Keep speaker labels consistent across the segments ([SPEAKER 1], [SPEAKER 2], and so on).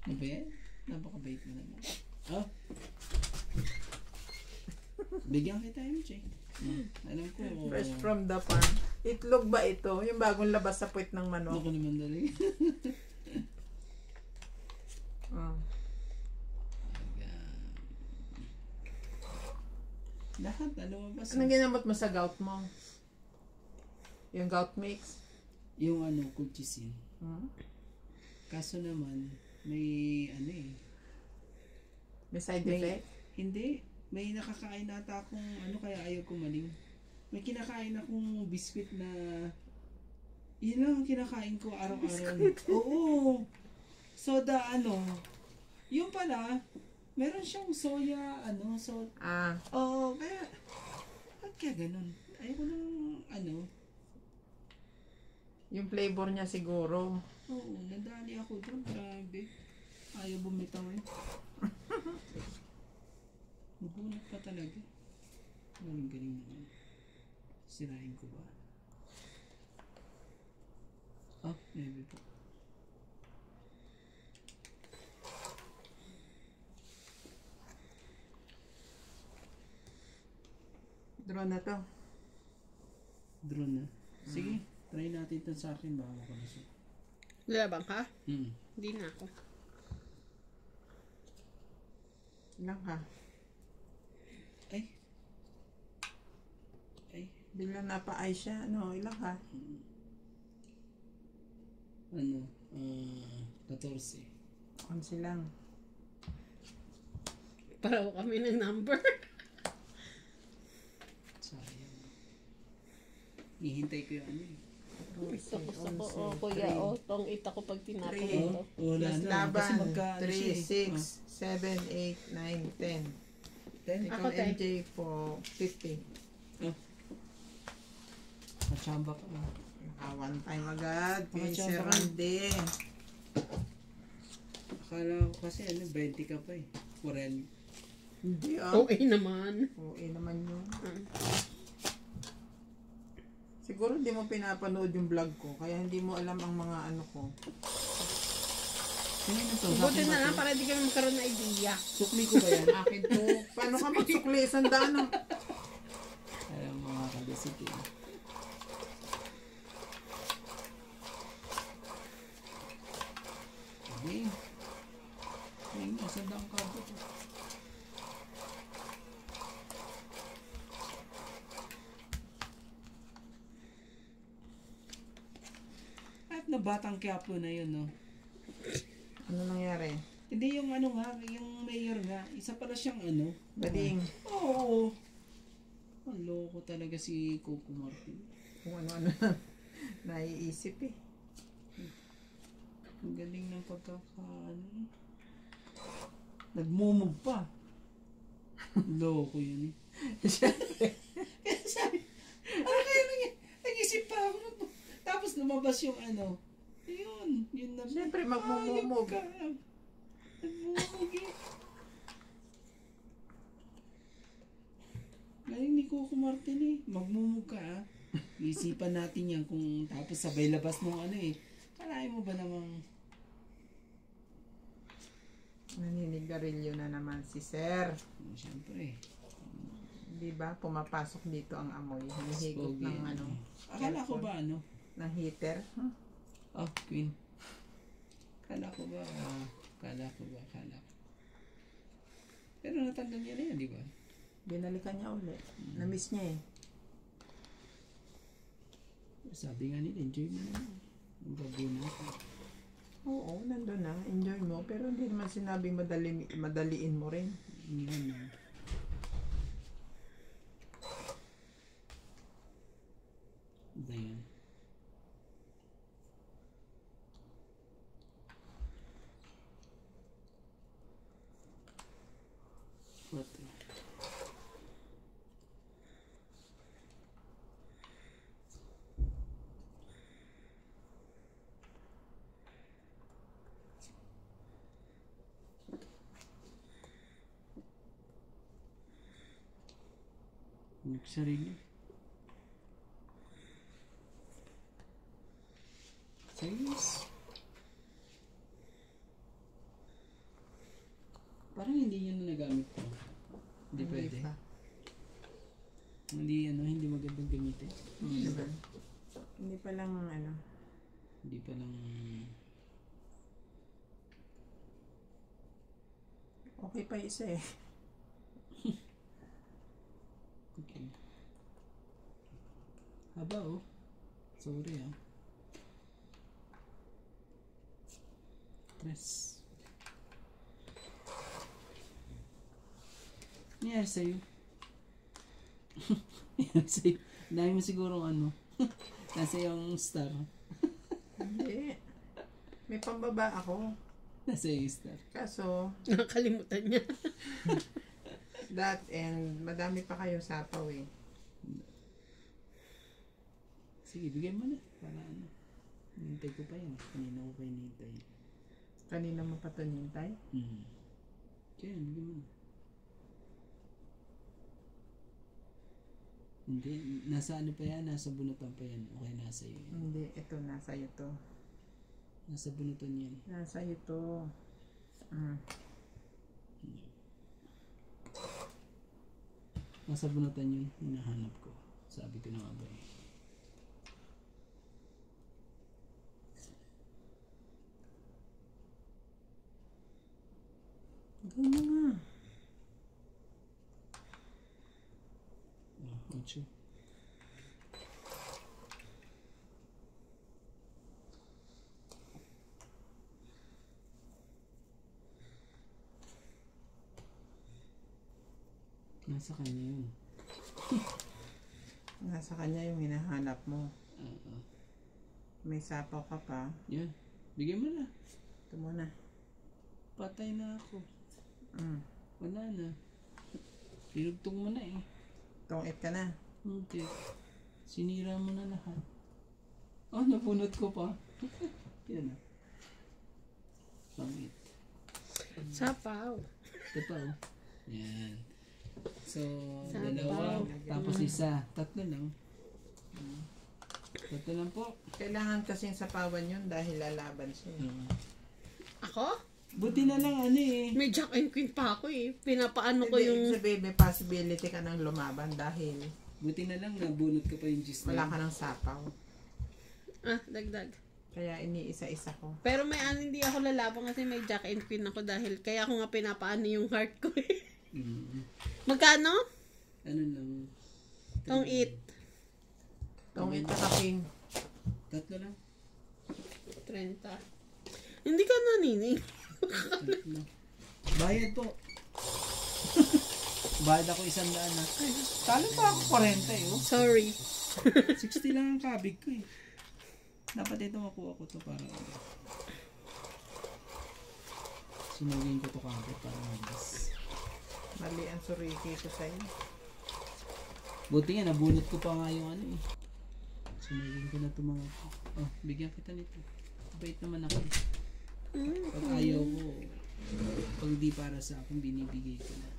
[SPEAKER 1] Ano ba yan? Napakabait mo naman. Oh. Bigyan kita MJ. Alam ko.
[SPEAKER 2] Fresh from the farm. Itlog ba ito? Yung bagong labas sa puwit ng manok?
[SPEAKER 1] Naku naman dali. Lahat na lumabas.
[SPEAKER 2] Anong ginamot mo sa gout mo? Yung gout mix?
[SPEAKER 1] Yung colchicine. Kaso naman, may
[SPEAKER 2] May side effect?
[SPEAKER 1] Hindi. May nakakain ata akong kaya ayaw kumaling. May kinakain akong biscuit na yun lang ang kinakain ko araw-araw. Oo. Soda yung pala, meron siyang soya, Oo, kaya, ba't kaya ganun? Ayaw ko ng
[SPEAKER 2] Yung flavor niya siguro.
[SPEAKER 1] Oo, nadali ako doon. Grabe. Ayaw bumitaw eh. Magulat pa talaga. Galing-galing naman. Sirain ko ba? Maybe po.
[SPEAKER 2] Drone na to.
[SPEAKER 1] Drone na. Sige, try natin ito sa akin. Baka makalusot.
[SPEAKER 3] Lalabang ka?
[SPEAKER 1] Hmm.
[SPEAKER 3] Hindi na ako.
[SPEAKER 2] Ilang ka?
[SPEAKER 1] Ay.
[SPEAKER 2] Biglang napa-eye siya. Ilang ka?
[SPEAKER 1] 14.
[SPEAKER 2] 11 lang.
[SPEAKER 3] Paraw kami ng number.
[SPEAKER 1] Sayang. Hihintay ko yung
[SPEAKER 3] Gusto ko, kuya, tong ita ko pag tinapon
[SPEAKER 2] 3.
[SPEAKER 3] ito.
[SPEAKER 1] Wala
[SPEAKER 2] Plus
[SPEAKER 1] na. Kasi
[SPEAKER 2] laban.
[SPEAKER 1] magka
[SPEAKER 2] 3, 6, 7, 8, 9, 10.
[SPEAKER 1] 10.
[SPEAKER 2] Ikaw
[SPEAKER 3] Ako, te.
[SPEAKER 2] MJ for 50.
[SPEAKER 1] Machamba ka ba?
[SPEAKER 2] One time agad. Kay
[SPEAKER 1] Mga
[SPEAKER 2] Sir
[SPEAKER 1] tsamba.
[SPEAKER 2] Randy.
[SPEAKER 1] Akala ko kasi 20 ka pa eh. 40.
[SPEAKER 2] Hindi
[SPEAKER 3] Okay naman.
[SPEAKER 2] Okay naman yun. Siguro hindi mo pinapanood yung vlog ko. Kaya hindi mo alam ang mga ko.
[SPEAKER 1] Sino na to?
[SPEAKER 3] Buti na lang para di kami magkaroon ng idea.
[SPEAKER 1] Sukli ko ba yan?
[SPEAKER 2] Akin to. Paano ka magsukli? Sandaan ng...
[SPEAKER 1] Alam mo mga kabisik eh. Okay. Ay, nasa dangka ba ito? At na batang Quiapo na yun, no?
[SPEAKER 2] Ano nangyari?
[SPEAKER 1] Hindi yung yung mayor nga. Isa pala siyang
[SPEAKER 2] Bading.
[SPEAKER 1] Oo. Ang loko talaga si Coco Martin.
[SPEAKER 2] Kung ano-ano na naiisip eh.
[SPEAKER 1] Ang galing ng Nagmumug pa. Loko yun eh. Kaya sabi, kaya nag-isip pa ako. Tapos lumabas yung yun na.
[SPEAKER 2] Siyempre magmumumog.
[SPEAKER 1] Nagmumug eh. Galing ni Coco Martin eh. Magmumug ka ah. Isipan natin yan kung tapos sabay labas nung Kalahin mo ba namang
[SPEAKER 2] Naninigarilyo na naman si Sir.
[SPEAKER 1] siyempre.
[SPEAKER 2] Di ba? Pumapasok dito ang amoy. Hinihigot ng
[SPEAKER 1] Akala ko ba
[SPEAKER 2] ng heater.
[SPEAKER 1] Queen. Akala ko. Pero natanggal niya na yan, di ba?
[SPEAKER 2] Binalikan niya ulit. Na-miss niya eh.
[SPEAKER 1] Sabi nga nila, enjoy mo na. Ang gagawin natin.
[SPEAKER 2] Oo, nandun na. Enjoy mo. Pero hindi naman sinabing madaliin mo rin.
[SPEAKER 1] Yan na. Ayan. What? Sarili. Sayos. Parang hindi yun na nagamit ko. Hindi pwede.
[SPEAKER 2] pa.
[SPEAKER 1] Hindi magandang gamitin.
[SPEAKER 2] Hindi naman. Hindi pa lang ano.
[SPEAKER 1] Hindi pa lang...
[SPEAKER 2] Okay pa isa eh.
[SPEAKER 1] Okay. Haba oh. Sorry ah. Tres. Nangyari sa'yo? Nangyari sa'yo? Dami mo sigurong ano. Nasa yung star.
[SPEAKER 2] Hindi. May pambaba ako.
[SPEAKER 1] Nasa yung star.
[SPEAKER 2] Kaso,
[SPEAKER 3] Nakakalimutan niya.
[SPEAKER 2] that and madami pa kayong sapaw eh.
[SPEAKER 1] Sige, bigyan mo na. Para ano. Hinintay ko pa yan. Kanina ko pa hinintay.
[SPEAKER 2] Kanina mo pa ito nintay?
[SPEAKER 1] Kaya, bigyan mo na. Hindi, nasa ano pa yan? Nasa bunutan pa yan. Okay, nasa iyo yan.
[SPEAKER 2] Hindi, ito nasa iyo to.
[SPEAKER 1] Nasa bunutan yan.
[SPEAKER 2] Nasa iyo to.
[SPEAKER 1] Nasa bunutan yun. Hinahanap ko. Sabi ko na nga ba eh.
[SPEAKER 2] Ganyan nga.
[SPEAKER 1] Ah, 8. Nasa kanya yun.
[SPEAKER 2] Nasa kanya yung hinahanap mo.
[SPEAKER 1] Oo.
[SPEAKER 2] May sapaw ka pa.
[SPEAKER 1] Yan. Bigyan mo na.
[SPEAKER 2] Ito muna.
[SPEAKER 1] Patay na ako. Wala na. Pinugtong mo na eh.
[SPEAKER 2] Tungit ka na.
[SPEAKER 1] Hindi. Sinira mo na lahat. Oh, napunot ko pa. Yan na. Pangit.
[SPEAKER 3] Sapaw.
[SPEAKER 1] Ito pa oh. Yan. So,
[SPEAKER 3] Sapaw.
[SPEAKER 1] dalawa. Tapos isa. Tatlo lang. Tatlo lang po.
[SPEAKER 2] Kailangan kasing sapawan yun dahil lalaban siya.
[SPEAKER 3] Ako?
[SPEAKER 1] Buti na lang ano eh.
[SPEAKER 3] May Jack and Queen pa ako eh. Pinapaano ko
[SPEAKER 2] Hindi,
[SPEAKER 3] yung...
[SPEAKER 2] ibig sabihin, may possibility ka ng lumaban dahil
[SPEAKER 1] Buti na lang nabunot ka pa yung gist
[SPEAKER 2] wala
[SPEAKER 1] na
[SPEAKER 2] ka ng sapaw.
[SPEAKER 3] Ah, dagdag.
[SPEAKER 2] Kaya iniisa-isa ko.
[SPEAKER 3] Pero may hindi ako lalaban kasi may Jack and Queen ako dahil kaya ako nga pinapaano yung heart ko eh. Magkano?
[SPEAKER 1] Ano lang.
[SPEAKER 3] Tong it.
[SPEAKER 2] Tungit ka king.
[SPEAKER 1] Tatlo lang.
[SPEAKER 3] 30. Hindi ka nanining.
[SPEAKER 1] Tatlo. Bayad po. Bayad ako 100 na. Talo pa ako 40 eh. Oh.
[SPEAKER 3] Sorry.
[SPEAKER 1] 60 lang ang kabig ko eh. Dapat ito makuha ko to para sinugin ko to kabig para mabis.
[SPEAKER 2] Mali ang suriki ko sa'yo.
[SPEAKER 1] Buti nga nabunot ko pa nga yung ano eh. Sinugin ko na to mga oh, bigyan kita nito. Bait naman ako. Pag ayaw ko, pag di para sa akin, binibigay ko na.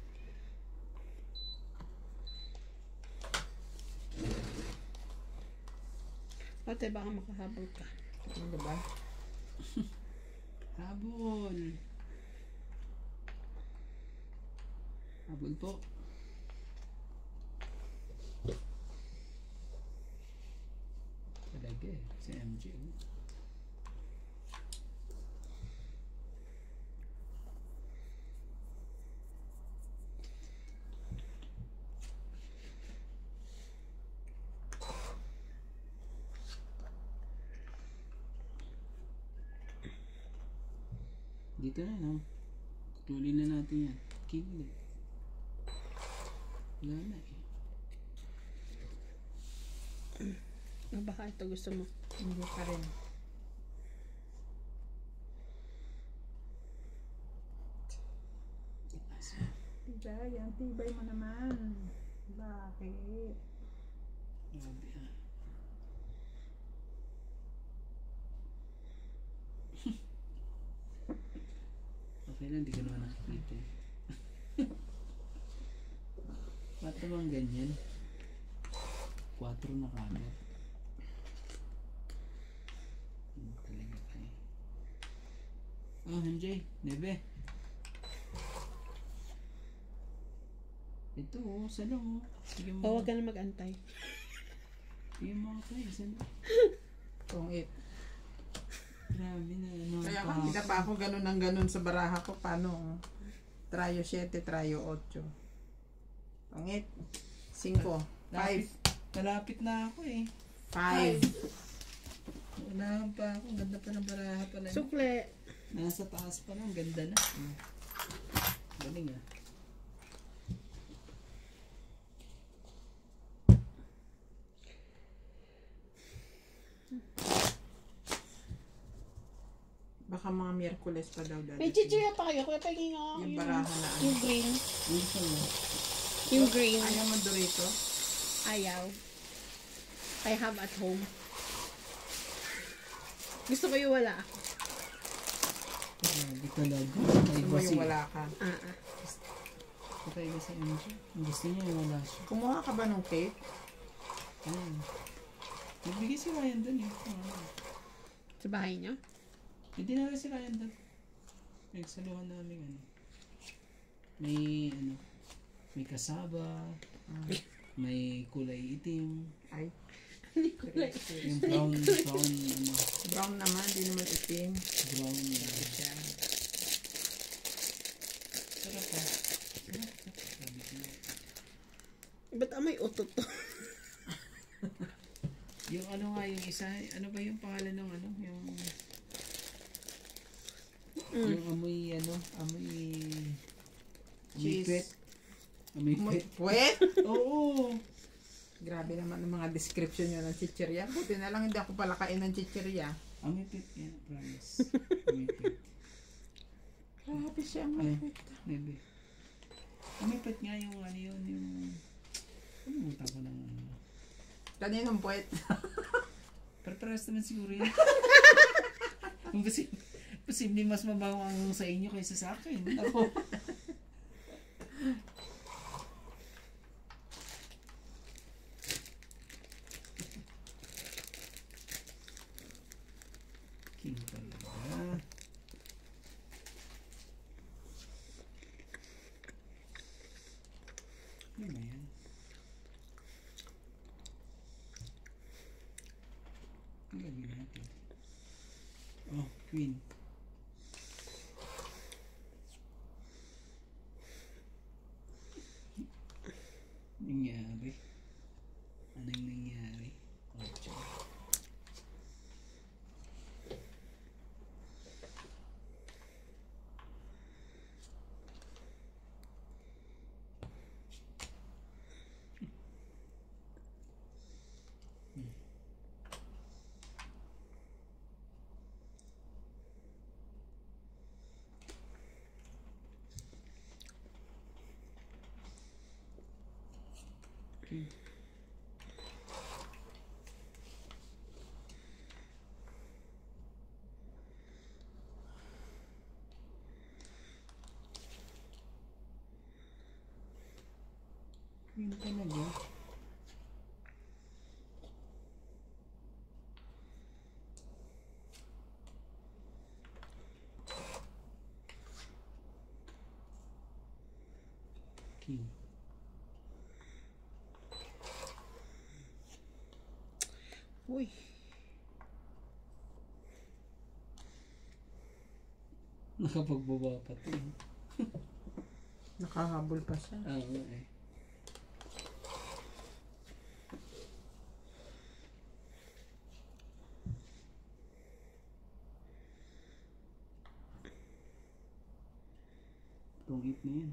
[SPEAKER 3] Ate, baka makahabol ka.
[SPEAKER 2] Ano ba?
[SPEAKER 1] Habol. Habol po. Talaga eh, si MJ. Dito na, no? Tuloy na natin yan. Kilig. Wala na eh.
[SPEAKER 3] Baka ito gusto mo.
[SPEAKER 2] Hindi pa rin. Tibay, ang tibay mo naman. Bakit?
[SPEAKER 1] Grabe ah. Okay lang, di ko naman nakikita eh. Ba't naman ganyan? 4 na kagad. Talaga kayo. Oh, MJ, Nebe. Ito, sana oh. Sige
[SPEAKER 3] O,
[SPEAKER 1] mo.
[SPEAKER 3] huwag ka na mag-antay.
[SPEAKER 1] Sige mo ako eh. Sana.
[SPEAKER 2] Tungit.
[SPEAKER 1] Grabe na. Ano,
[SPEAKER 2] Kaya kanina pa ako ganun ng ganun sa baraha ko. Paano? Trayo 7, trayo 8. Tungit. 5. 5.
[SPEAKER 1] Malapit na ako eh.
[SPEAKER 2] 5.
[SPEAKER 1] Unahan pa ako. Ang ganda pa ng baraha pala.
[SPEAKER 3] Sukle.
[SPEAKER 1] Nasa taas pa lang. Ganda na. Galing ah.
[SPEAKER 2] Baka mga Miyerkules pa daw dati.
[SPEAKER 3] May chichirya pa kayo. Kuya, pagin nga.
[SPEAKER 2] Yung baraha na ano.
[SPEAKER 3] Yung green.
[SPEAKER 1] Yung sa'yo.
[SPEAKER 3] Yung green.
[SPEAKER 2] Ayaw mo Dorito?
[SPEAKER 3] Ayaw. I have at home. Gusto ko yung wala ako.
[SPEAKER 1] Grabe talaga.
[SPEAKER 2] Gusto
[SPEAKER 1] May
[SPEAKER 2] mo
[SPEAKER 1] basi.
[SPEAKER 2] yung wala ka.
[SPEAKER 1] Patay ba sa inyo siya? Ang gusto niya yung wala siya.
[SPEAKER 2] Kumuha ka ba ng cake?
[SPEAKER 1] Ayun. Nagbigay si Ryan dun eh.
[SPEAKER 3] Sa bahay niyo?
[SPEAKER 1] Hindi na rin si Ryan dun. Nagsaluhan namin ano. May ano. May kasaba. May kulay itim.
[SPEAKER 2] Ay,
[SPEAKER 3] Hindi ko like.
[SPEAKER 1] Yung brown ano.
[SPEAKER 2] brown naman. Di naman itim.
[SPEAKER 1] Brown.
[SPEAKER 2] Yan.
[SPEAKER 1] Sarap ah.
[SPEAKER 3] Ba't amoy utot to?
[SPEAKER 1] Yung ano nga yung isa, ano ba yung pangalan ng ano? Yung amoy ano, amoy
[SPEAKER 2] Cheese.
[SPEAKER 1] pet. Amoy pet.
[SPEAKER 2] Puwet?
[SPEAKER 1] Oo.
[SPEAKER 2] Grabe naman ang mga description nyo ng chichirya. Buti na lang hindi ako pala kain ng chichirya.
[SPEAKER 1] Amoy pet yan, promise. Amoy pet.
[SPEAKER 2] Grabe siya ang
[SPEAKER 1] Ay,
[SPEAKER 2] mapit.
[SPEAKER 1] maybe. Amoy pet nga yung ano yun, yung ano ko ng ano.
[SPEAKER 2] Kaninong puwet?
[SPEAKER 1] Pero pares naman siguro yun. Kung posible mas mabaho ang sa inyo kaysa sa akin. Ako. King talaga. Ano ba yan? Ang gagawin natin. Oh, queen. Nangyari. Anong nangyari? Ocho. Okay. Queen talaga. King.
[SPEAKER 3] Uy.
[SPEAKER 1] Nakapagbaba pa ito.
[SPEAKER 2] Nakahabol pa siya.
[SPEAKER 1] Oo eh. Tungit na yan.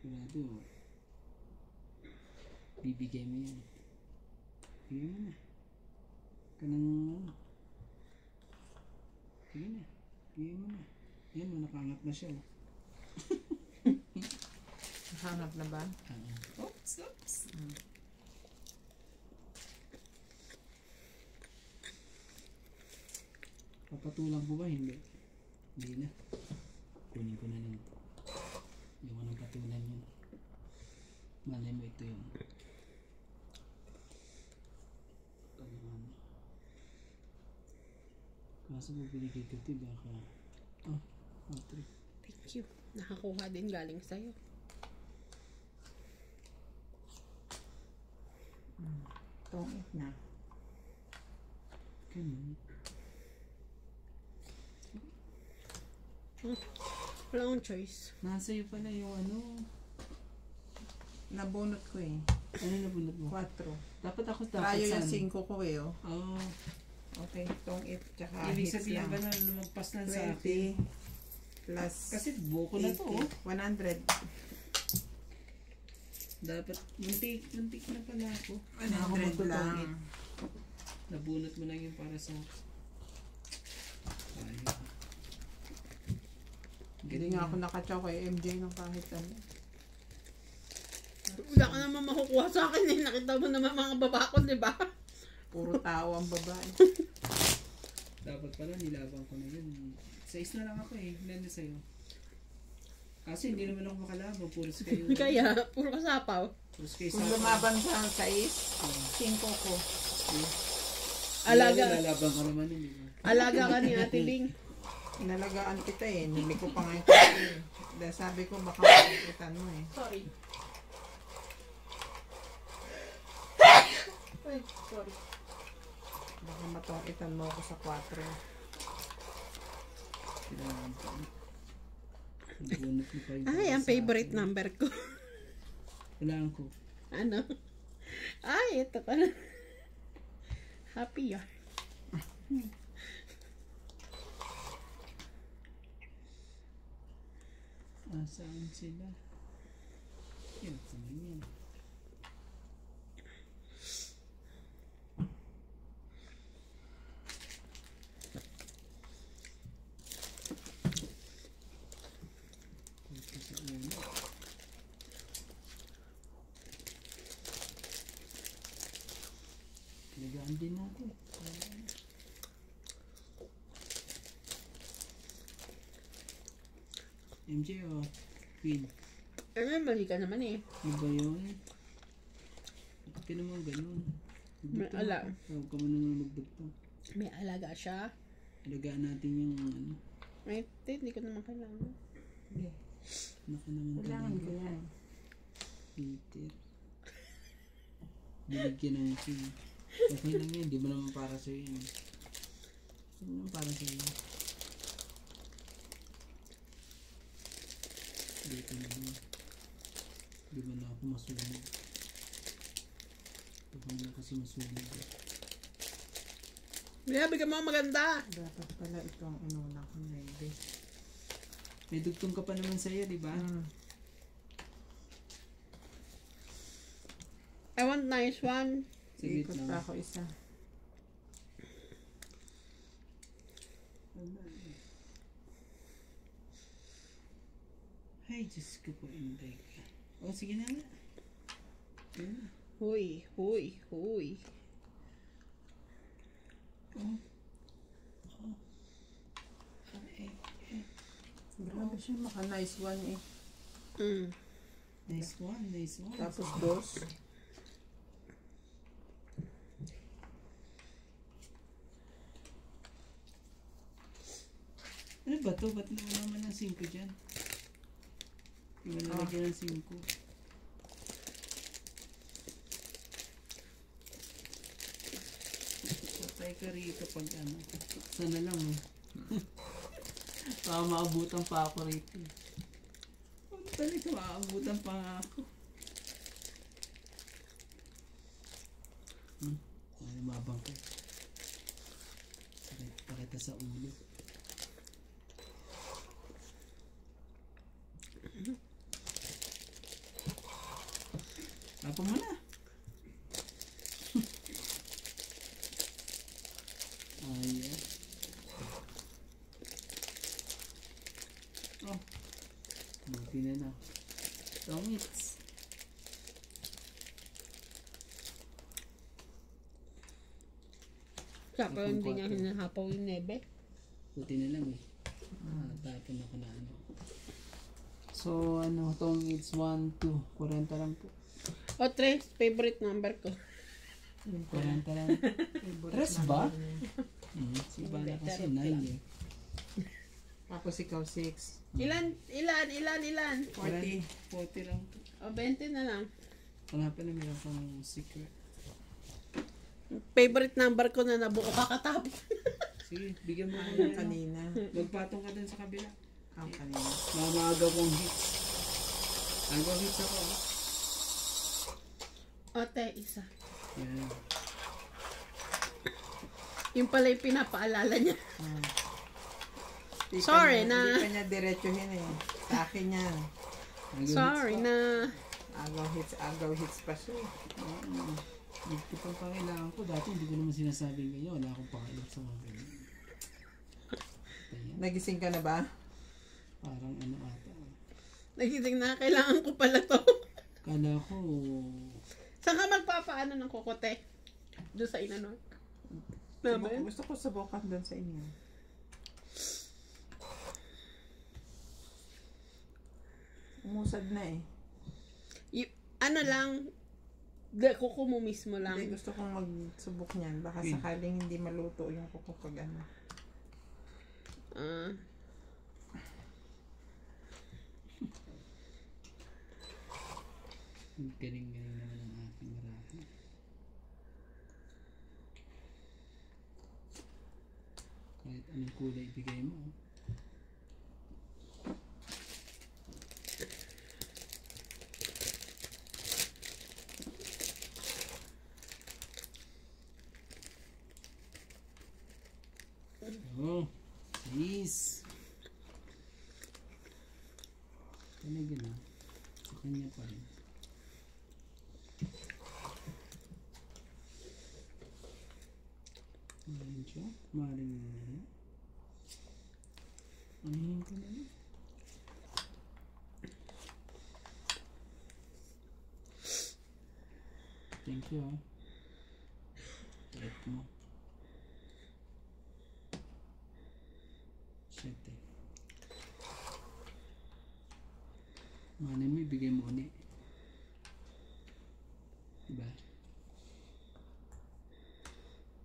[SPEAKER 1] Sigurado. Bibigay mo yan. Bigay mo na. Kanang ano. Sige na. Bigay mo na. Yan o, nakangat na siya.
[SPEAKER 2] Nakahanap na ba?
[SPEAKER 1] Oops, oops. Papatulang ko ba? Hindi. Hindi na. Kunin ko na lang. Yung anong patulan yun. Malay mo ito yun. Kaso mo binigay ko ito baka... Oh, 3.
[SPEAKER 3] Thank you. Nakakuha din galing sa'yo.
[SPEAKER 2] Tongit na.
[SPEAKER 1] Ganun.
[SPEAKER 3] Wala akong choice.
[SPEAKER 1] Nasa iyo pala yung ano.
[SPEAKER 2] Nabunot ko eh.
[SPEAKER 1] Ano na bunot mo?
[SPEAKER 2] 4.
[SPEAKER 1] Dapat ako
[SPEAKER 2] Trayo yung
[SPEAKER 1] saan?
[SPEAKER 2] 5 ko eh, oh.
[SPEAKER 1] Oh.
[SPEAKER 2] Okay, tongit tsaka
[SPEAKER 1] Ibig
[SPEAKER 2] hits
[SPEAKER 1] sabihin
[SPEAKER 2] lang.
[SPEAKER 1] ba na lumagpas na sa akin?
[SPEAKER 2] 20 plus
[SPEAKER 1] Kasi buko na to, oh.
[SPEAKER 2] 100.
[SPEAKER 1] Dapat, muntik na pala ako.
[SPEAKER 2] 100 lang.
[SPEAKER 1] Nabunot mo lang yung para sa ayun.
[SPEAKER 2] Hindi nga ako nakachow kay MJ ng kahit ano.
[SPEAKER 3] Wala ka naman makukuha sa akin eh. Nakita mo naman mga baba ko, di ba?
[SPEAKER 2] Puro tao ang babae.
[SPEAKER 1] Dapat pala nilabang ko na yun. 6 na lang ako eh. Ilan na sa'yo? Kasi hindi naman ako makalaban. Puros kayo.
[SPEAKER 3] Kaya, puro kasapaw.
[SPEAKER 1] Puros kayo
[SPEAKER 2] Kung lumaban siya sa 6, 5 ko.
[SPEAKER 3] Alaga.
[SPEAKER 1] Lalaban ka naman yun, di ba?
[SPEAKER 3] Alaga ka ni Ate Bing.
[SPEAKER 2] Inalagaan kita eh. Hindi ko pa nga yung kasi. Dahil sabi ko baka makikitan mo eh.
[SPEAKER 3] Sorry. Ay, sorry.
[SPEAKER 2] Baka matongkitan mo ako sa 4.
[SPEAKER 1] Kailangan ko. Bunot mo pa yung
[SPEAKER 3] Ay, ang
[SPEAKER 1] sa
[SPEAKER 3] favorite
[SPEAKER 1] akin.
[SPEAKER 3] number ko.
[SPEAKER 1] Kailangan ko.
[SPEAKER 3] Ano? Ay, ito pala. Happy ah.
[SPEAKER 1] Saan sila? Yan, saan yan? Ito sa ulo. Talagaan din natin. MJ o Queen?
[SPEAKER 3] Ano, mali ka naman eh.
[SPEAKER 1] Ano ba yun? Bakit ka naman ganun?
[SPEAKER 3] May ala.
[SPEAKER 1] Huwag ka man naman magdugtong.
[SPEAKER 3] May alaga siya.
[SPEAKER 1] Alagaan natin yung ano.
[SPEAKER 3] Ay, hindi ko naman kailangan.
[SPEAKER 2] Hindi.
[SPEAKER 1] Naka naman
[SPEAKER 2] Kailangan ko
[SPEAKER 1] talaga.
[SPEAKER 2] yan.
[SPEAKER 1] Peter. Binigyan ng king. Okay lang yan. Di ba naman para sa'yo yun? Di ba naman para sa'yo? Dito na yun. Di ba na ako masulit? Di ba na kasi masulit?
[SPEAKER 3] Grabe ka mga maganda.
[SPEAKER 2] Dapat pala ito ang inuna ko na eh.
[SPEAKER 1] May dugtong ka pa naman sa'yo, di ba?
[SPEAKER 3] I want nice one.
[SPEAKER 1] Saglit
[SPEAKER 2] Ikot
[SPEAKER 1] lang.
[SPEAKER 2] pa ako isa.
[SPEAKER 1] Ay, Diyos ko po, Inday. O, sige na nga. Sige na.
[SPEAKER 3] Huy, huy, huy.
[SPEAKER 1] Oh. Oh. Ay,
[SPEAKER 2] Grabe siya, maka nice one eh.
[SPEAKER 1] nice one, nice one.
[SPEAKER 2] Tapos dos.
[SPEAKER 1] Ano ba to? Ba't naman ng 5 dyan? Hindi mo nalagyan ng 5. Patay ka rito pag ano. Sana lang eh. Baka maabutan pa ako rito. Ano talaga maabutan pa nga ako. Lumabang ka. Sakit pa kita sa ulo. Apa mo na? Ayan. Oh. Buti na na. Tongits.
[SPEAKER 3] Saka hindi niya hinahapaw yung nebe.
[SPEAKER 1] Buti na lang eh. Tapon ako na ano. So ano, tongits 1, 2. 40 lang po.
[SPEAKER 3] O, Tres, favorite number ko.
[SPEAKER 1] 40 lang. Tres ba? Si Bala kasi 9 eh.
[SPEAKER 2] Tapos ikaw 6.
[SPEAKER 3] Ilan?
[SPEAKER 2] 40.
[SPEAKER 1] 40 lang po.
[SPEAKER 3] O, 20 na lang.
[SPEAKER 1] Wala pa na meron pang secret.
[SPEAKER 3] Favorite number ko na nabuo kakatapos.
[SPEAKER 1] Sige, bigyan mo ko
[SPEAKER 2] Ano
[SPEAKER 1] na
[SPEAKER 2] kanina?
[SPEAKER 1] Magpatong ka dun sa kabila.
[SPEAKER 2] Ang kanina.
[SPEAKER 1] Mamagaw kong hits. Agaw hits ako.
[SPEAKER 3] Ote, isa.
[SPEAKER 1] Yan.
[SPEAKER 3] Yung pala yung pinapaalala niya.
[SPEAKER 2] Di
[SPEAKER 3] Sorry
[SPEAKER 2] ka
[SPEAKER 3] na.
[SPEAKER 2] Hindi ka niya diretsuhin eh. Sa akin yan.
[SPEAKER 1] Agaw
[SPEAKER 3] Sorry
[SPEAKER 1] hits pa.
[SPEAKER 3] na.
[SPEAKER 2] Agaw hits pa siya.
[SPEAKER 1] Ito pang pangailangan ko. Dati hindi ko naman sinasabi ngayon. Wala akong pakialam sa mga ganyan. Ayan.
[SPEAKER 2] Nagising ka na ba?
[SPEAKER 1] Parang ano ata.
[SPEAKER 3] Nagising na, kailangan ko pala to.
[SPEAKER 1] Kala ko,
[SPEAKER 3] Saan ka magpapaano ng kokote? Doon sa inano? Naman?
[SPEAKER 2] Gusto ko subukan doon sa inyo. Umusad na eh.
[SPEAKER 3] Ano lang, kuko mo mismo lang.
[SPEAKER 2] Hindi, gusto kong magsubok niyan. Baka
[SPEAKER 1] Hmm.
[SPEAKER 2] sakaling hindi maluto yung kuko pag ano.
[SPEAKER 3] Ah.
[SPEAKER 1] galing-galing naman ang aking rahi. Kahit anong kulay ibigay mo. Oh, please. Talaga na. Sa kanya pa rin. Maring siya. Maring ano. Anihin ko na yun. Thank you ah. Ito mo. Siyete. Mana mo ibigay mo ulit. Diba?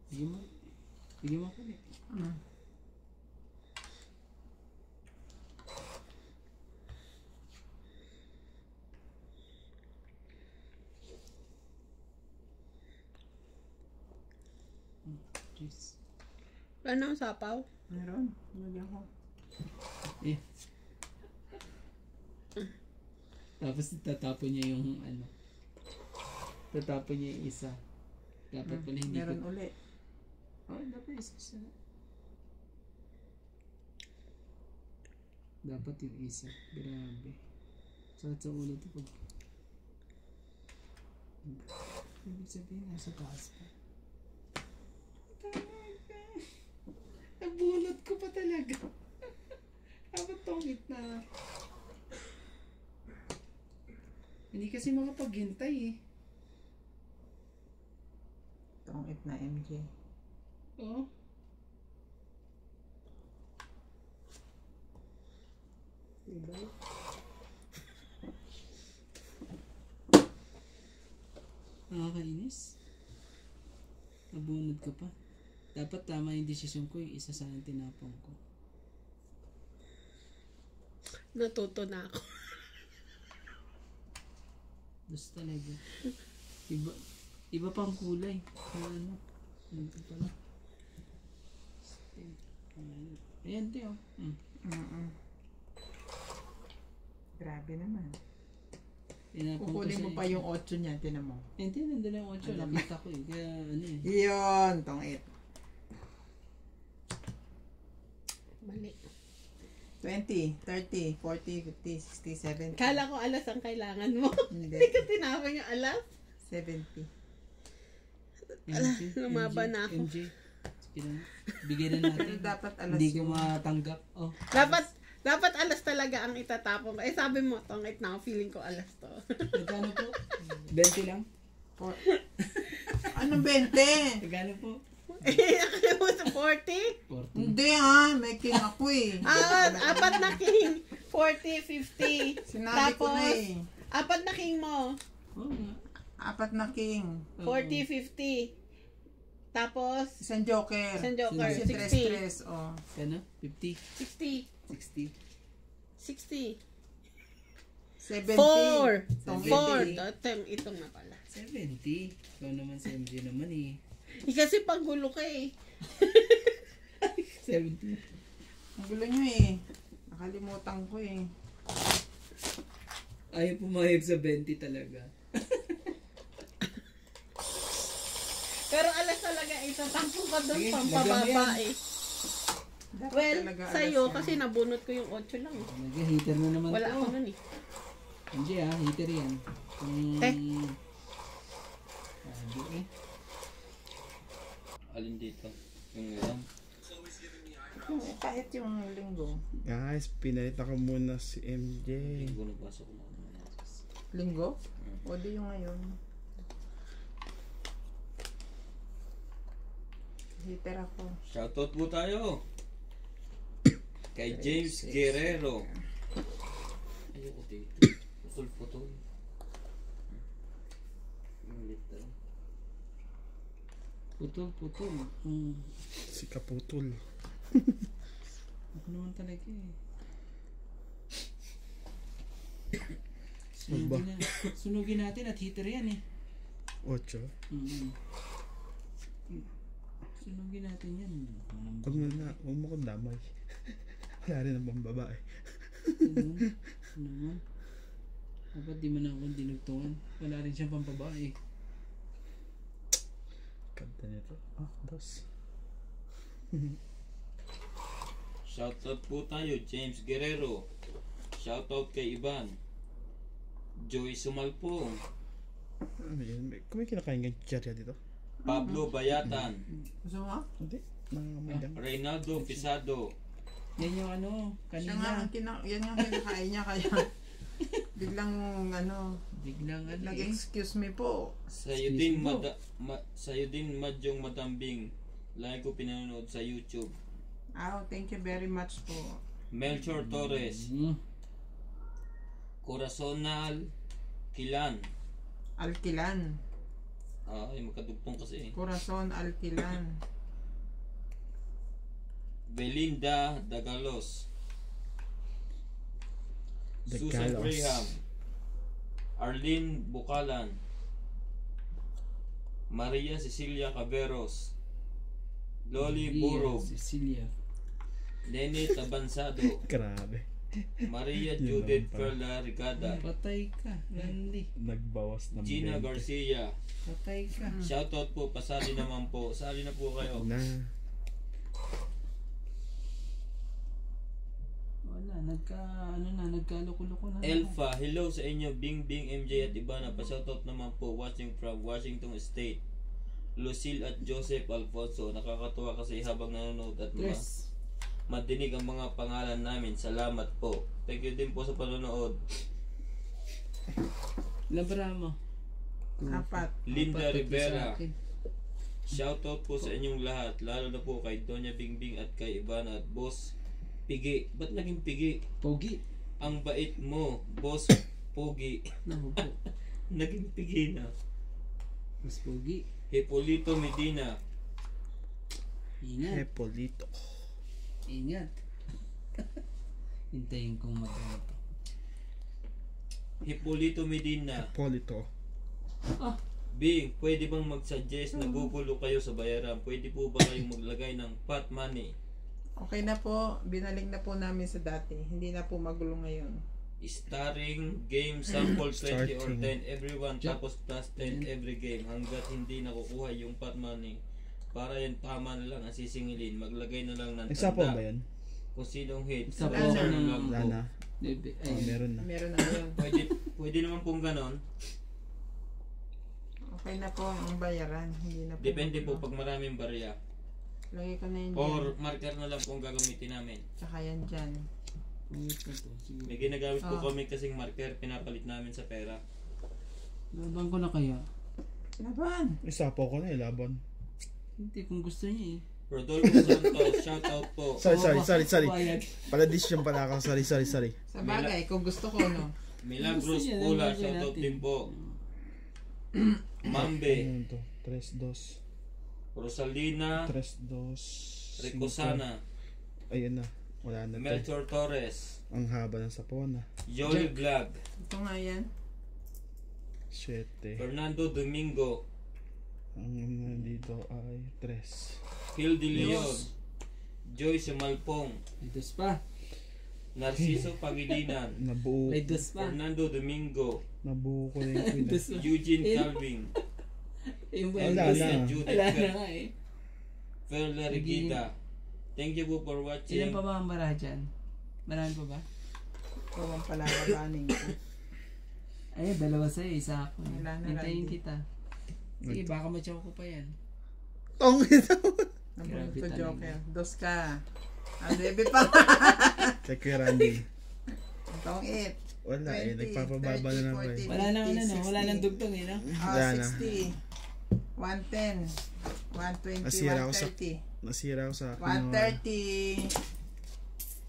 [SPEAKER 1] Bigyan mo. Bigyan mo ako ulit. Jeez.
[SPEAKER 3] Ano ang sapaw?
[SPEAKER 2] Meron. Lagyan ko.
[SPEAKER 1] Eh. Tapos tatapon niya yung ano. Tatapon niya yung isa. Dapat pala hindi
[SPEAKER 2] Meron
[SPEAKER 1] ko.
[SPEAKER 2] uli.
[SPEAKER 1] Oh, dapat isa. Dapat yung isa. Grabe. Sakit sa ulo ito pag. Ibig sabihin nasa taas pa. Nabunot ko pa talaga. Dapat tongit na. Hindi kasi makapaghintay eh.
[SPEAKER 2] Tongit na MJ.
[SPEAKER 1] Oo. Diba? Nakakainis. Nabunod ka pa. Dapat tama yung desisyon ko, yung isa sana tinapong ko.
[SPEAKER 3] Natuto na ako.
[SPEAKER 1] Gusto talaga. Iba pang kulay. Ano? Ito pala. Ayan, Teo.
[SPEAKER 2] Grabe naman.
[SPEAKER 1] Tinapong ko
[SPEAKER 2] Kukunin
[SPEAKER 1] sa
[SPEAKER 2] mo pa yung 8 niya, tinan mo.
[SPEAKER 1] Hindi, nandun yung 8. Nakita ko eh. Kaya ano eh.
[SPEAKER 2] Iyon, tongit.
[SPEAKER 3] Mali.
[SPEAKER 2] 20, 30, 40, 50, 60, 70.
[SPEAKER 3] Kala ko alas ang kailangan mo.
[SPEAKER 2] Hindi.
[SPEAKER 3] Hindi ko tinapon yung alas.
[SPEAKER 2] 70.
[SPEAKER 3] lumaban na ako.
[SPEAKER 1] MJ. Sige na. Bigyan na natin.
[SPEAKER 2] Dapat alas
[SPEAKER 1] Hindi ko
[SPEAKER 2] yung-
[SPEAKER 1] matanggap. Oh.
[SPEAKER 3] Dapat alas talaga ang itatapon ko. Eh sabi mo, tongit na ako. Feeling ko alas to.
[SPEAKER 1] Nagkano po? 20 lang?
[SPEAKER 2] Ano 20?
[SPEAKER 1] Nagkano po?
[SPEAKER 3] Eh, akala mo sa 40?
[SPEAKER 1] 40.
[SPEAKER 2] Hindi ha, may king ako eh.
[SPEAKER 3] Apat na king. 40, 50.
[SPEAKER 2] Sinabi ko na eh.
[SPEAKER 3] Apat na king mo.
[SPEAKER 1] Oo nga.
[SPEAKER 2] 4 na king.
[SPEAKER 3] 40, 50. Tapos,
[SPEAKER 2] Isang joker.
[SPEAKER 3] Isang joker.
[SPEAKER 2] Kasi
[SPEAKER 3] 60.
[SPEAKER 2] 3-3, oh.
[SPEAKER 1] Kano? 50?
[SPEAKER 3] 60.
[SPEAKER 1] 60?
[SPEAKER 3] 60.
[SPEAKER 2] 70.
[SPEAKER 3] 4.
[SPEAKER 2] 70.
[SPEAKER 3] 4. Itong na pala.
[SPEAKER 1] 70. Ikaw naman si MJ naman eh.
[SPEAKER 3] Kasi panggulo ka eh.
[SPEAKER 1] 17.
[SPEAKER 2] Ang gulo nyo eh. Nakalimutan ko eh.
[SPEAKER 1] Ayaw pumayag sa 20 talaga.
[SPEAKER 3] Pero alas talaga, itatangko ka doon
[SPEAKER 1] Sige,
[SPEAKER 3] pampababa
[SPEAKER 1] lagyan mo
[SPEAKER 3] eh.
[SPEAKER 2] Dapat
[SPEAKER 3] Well,
[SPEAKER 2] talaga alas
[SPEAKER 3] sa'yo,
[SPEAKER 2] yan.
[SPEAKER 3] kasi nabunot ko yung 8 lang. eh.
[SPEAKER 1] Heater na naman
[SPEAKER 3] Wala
[SPEAKER 1] to.
[SPEAKER 3] ako nun eh.
[SPEAKER 1] Hindi heater yan.
[SPEAKER 3] Eh.
[SPEAKER 1] Sabi eh.
[SPEAKER 4] Alin dito? Yung ulam?
[SPEAKER 2] Kahit yung linggo.
[SPEAKER 5] Guys, pinalita ko muna si MJ.
[SPEAKER 4] Hindi ko napasok na.
[SPEAKER 2] Linggo? O di yung ngayon. Heater ako.
[SPEAKER 4] Shoutout po tayo. Kay James Guerrero. Ayoko dito. Putol-putol. Yung liter.
[SPEAKER 1] Putol.
[SPEAKER 5] Si Kaputol.
[SPEAKER 1] Ako naman talaga eh.
[SPEAKER 5] Ba?
[SPEAKER 1] Sunugin natin at heater yan eh.
[SPEAKER 5] 8.
[SPEAKER 1] Sunugin natin yan.
[SPEAKER 5] Huwag mo kong damay. Wala rin ang pambabae.
[SPEAKER 1] Ano naman? Dapat di man ako dinugtungan. Wala rin siyang pampabae.
[SPEAKER 5] Kanta nito. Dos.
[SPEAKER 4] Shoutout po tayo. James Guerrero. Shoutout kay Ivan. Joy Sumalpong.
[SPEAKER 5] Ano yun? Kung may kinakain kang chicharia dito?
[SPEAKER 4] Pablo Bayatan.
[SPEAKER 2] Gusto mo?
[SPEAKER 5] Hindi. Nangangamayang.
[SPEAKER 4] Reynaldo Pisado.
[SPEAKER 1] Yan yung
[SPEAKER 2] Siya nga,
[SPEAKER 1] kanina.
[SPEAKER 2] yan nga kinakain niya kaya biglang
[SPEAKER 1] Biglang
[SPEAKER 2] nag-excuse me po.
[SPEAKER 4] Sa'yo din, sa'yo din Madyong Matambing. Lagi ko pinanonood sa YouTube.
[SPEAKER 2] Thank you very much po.
[SPEAKER 4] Melchor Torres. Corazonal Kilan.
[SPEAKER 2] Alquilan.
[SPEAKER 4] Ay, magkadugtong kasi.
[SPEAKER 2] Corazon Alquilan.
[SPEAKER 4] Belinda Dagalos. Susan
[SPEAKER 5] Dagalos.
[SPEAKER 4] Graham. Arlene Bukalan. Maria Cecilia Caberos. Loli Burog.
[SPEAKER 1] Cecilia.
[SPEAKER 4] Nene Tabansado.
[SPEAKER 5] Grabe.
[SPEAKER 4] Maria
[SPEAKER 5] Yun
[SPEAKER 4] Judith
[SPEAKER 5] naman pala.
[SPEAKER 4] Perla Ricada.
[SPEAKER 1] Patay ka. Randy.
[SPEAKER 5] Nagbawas ng
[SPEAKER 4] Gina
[SPEAKER 5] 20.
[SPEAKER 4] Garcia.
[SPEAKER 1] Patay ka.
[SPEAKER 4] Shoutout po, pasali naman po. Sali na po kayo.
[SPEAKER 5] Na.
[SPEAKER 1] Wala. Nagkaloko-loko na.
[SPEAKER 4] Elfa, hello sa inyo. Bing Bing, MJ at Ibana. Pa-shoutout naman po, watching from Washington State. Lucille at Joseph Alfonso. Nakakatuwa kasi habang nanonood at
[SPEAKER 1] Yes.
[SPEAKER 4] madinig ang mga pangalan namin. Salamat po. Thank you din po sa panonood.
[SPEAKER 1] Labra mo.
[SPEAKER 2] 4.
[SPEAKER 4] Linda
[SPEAKER 1] Apat
[SPEAKER 4] Rivera.
[SPEAKER 1] sa akin.
[SPEAKER 4] Shoutout po sa inyong lahat. Lalo na po kay Donya Bingbing at kay Ivana at Boss Pigi. Ba't naging Pigi?
[SPEAKER 1] Pogi.
[SPEAKER 4] Ang bait mo, Boss Pogi.
[SPEAKER 1] Nahupo.
[SPEAKER 4] Naging Pigi na.
[SPEAKER 1] Mas pogi.
[SPEAKER 4] Hipolito Medina.
[SPEAKER 1] Ingat.
[SPEAKER 5] Hepolito.
[SPEAKER 1] Ingat. Hintayin kong mag-ano.
[SPEAKER 4] Hipolito Medina.
[SPEAKER 5] Hepolito.
[SPEAKER 4] Bing, pwede bang mag-suggest na gugulo kayo sa bayaran? Pwede po ba kayong maglagay ng pot money?
[SPEAKER 2] Okay na po. Binalik na po namin sa dati. Hindi na po magulo ngayon.
[SPEAKER 4] Starring game sample 20 or
[SPEAKER 5] Starting.
[SPEAKER 4] 10 everyone tapos plus 10 every game hanggat hindi nakukuha yung pot money. Para yan tama na lang ang sisingilin. Maglagay na lang ng
[SPEAKER 5] Nagsapon ba
[SPEAKER 4] tanda.
[SPEAKER 5] yan?
[SPEAKER 4] Kung sinong hit.
[SPEAKER 1] Nagsapaw
[SPEAKER 2] ako
[SPEAKER 4] Sir
[SPEAKER 1] ng-
[SPEAKER 4] lang
[SPEAKER 5] Wala
[SPEAKER 4] po.
[SPEAKER 5] na. Meron na.
[SPEAKER 2] Meron na yun.
[SPEAKER 4] Pwede naman pong ganon.
[SPEAKER 2] Okay na po ang bayaran. Hindi na po
[SPEAKER 4] Depende po
[SPEAKER 2] magulo.
[SPEAKER 4] pag maraming barya.
[SPEAKER 2] Lagay ko na yun dyan.
[SPEAKER 4] Or marker na lang po ang gagamitin namin.
[SPEAKER 2] Tsaka yan dyan.
[SPEAKER 4] May ginagamit po
[SPEAKER 2] Ah.
[SPEAKER 4] kami kasing marker, pinapalit namin sa pera.
[SPEAKER 1] Laban ko na kaya.
[SPEAKER 2] Laban!
[SPEAKER 5] Isapaw ko na laban.
[SPEAKER 1] Hindi, kung gusto niya eh.
[SPEAKER 4] Rodolfo Santos, shoutout po.
[SPEAKER 5] Sorry.
[SPEAKER 1] Bayad.
[SPEAKER 5] Paladisyon pala ako. Sorry.
[SPEAKER 2] Sa bagay, kung gusto ko, no?
[SPEAKER 4] Milagros
[SPEAKER 1] Gusto niya,
[SPEAKER 4] Pula,
[SPEAKER 1] nalagyan
[SPEAKER 4] shoutout
[SPEAKER 1] natin.
[SPEAKER 4] din po. Mambe,
[SPEAKER 5] Ano to? 3-2.
[SPEAKER 4] Rosalina,
[SPEAKER 5] 3-2.
[SPEAKER 4] Ricosana,
[SPEAKER 5] Ayun na. Wala na to.
[SPEAKER 4] Melchor Torres,
[SPEAKER 5] Ang haba ng sapona.
[SPEAKER 4] Jolly Vlog,
[SPEAKER 2] Ito nga yan.
[SPEAKER 5] 7.
[SPEAKER 4] Fernando Domingo,
[SPEAKER 5] Ang nandito ay 3.
[SPEAKER 4] Phil De Leon, Joy Sumalpong,
[SPEAKER 1] May dos pa.
[SPEAKER 4] Narciso Pangilinan,
[SPEAKER 5] Nabuo,
[SPEAKER 1] May dos pa.
[SPEAKER 4] Fernando Domingo,
[SPEAKER 5] nabuo ko na yung queen.
[SPEAKER 1] Dos pa.
[SPEAKER 4] Eugene Calvin,
[SPEAKER 1] Yung ba
[SPEAKER 5] Wala
[SPEAKER 1] dos
[SPEAKER 5] na.
[SPEAKER 1] eh?
[SPEAKER 4] Judith
[SPEAKER 1] Wala na
[SPEAKER 4] Fer,
[SPEAKER 1] nga eh.
[SPEAKER 4] Ferla Regita. Thank you po for
[SPEAKER 1] Ilan
[SPEAKER 4] watching.
[SPEAKER 1] pa ba ang baraha dyan? Marami pa ba?
[SPEAKER 2] Ikaw ang palalabanin ko.
[SPEAKER 1] Ay, dalawa sa'yo, isa ako.
[SPEAKER 2] Wala na,
[SPEAKER 1] Hintayin
[SPEAKER 2] Randy.
[SPEAKER 1] kita. Sige, baka matyaw ko pa yan.
[SPEAKER 5] Tong ito.
[SPEAKER 2] Nabulot
[SPEAKER 1] Grabe
[SPEAKER 2] ko,
[SPEAKER 1] talaga.
[SPEAKER 2] Joker. Dos ka. Ang bebe pa.
[SPEAKER 5] Kay Kuya Randy.
[SPEAKER 2] Tong 8.
[SPEAKER 5] Wala
[SPEAKER 2] 20,
[SPEAKER 5] eh, nagpapababa na naman eh.
[SPEAKER 2] 40,
[SPEAKER 1] Wala nang ano, no?
[SPEAKER 2] 60.
[SPEAKER 1] Wala nang dugtong eh, no?
[SPEAKER 5] Wala na.
[SPEAKER 2] 60. 110. 120.
[SPEAKER 5] Nasira ako sa-
[SPEAKER 2] 130.
[SPEAKER 5] Nasira ko sa akin.
[SPEAKER 2] 130.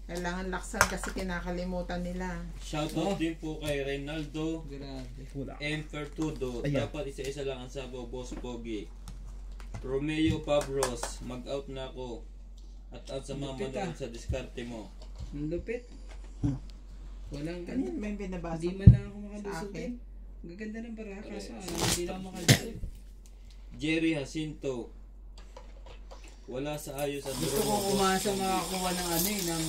[SPEAKER 2] Kailangan laksan kasi kinakalimutan nila.
[SPEAKER 4] Shoutout din po kay Reynaldo
[SPEAKER 1] Grabe.
[SPEAKER 5] Wala.
[SPEAKER 4] M. Fertudo.
[SPEAKER 5] Ayan.
[SPEAKER 4] Dapat isa-isa lang ang sabaw, Boss Pogi. Romeo Pabros, mag-out na ako. At sa mga
[SPEAKER 1] Lupit,
[SPEAKER 4] manood sa diskarte mo.
[SPEAKER 1] Ang lupit. Walang
[SPEAKER 2] Kanina may binabasa.
[SPEAKER 1] Hindi man lang ako
[SPEAKER 2] Sa akin.
[SPEAKER 1] makalusutin. Ang gaganda ng baraha kaso hindi lang ako makalusot.
[SPEAKER 4] Jerry Jacinto. Wala sa ayos ang
[SPEAKER 1] Gusto kong umasa makakuha ng ano eh, ng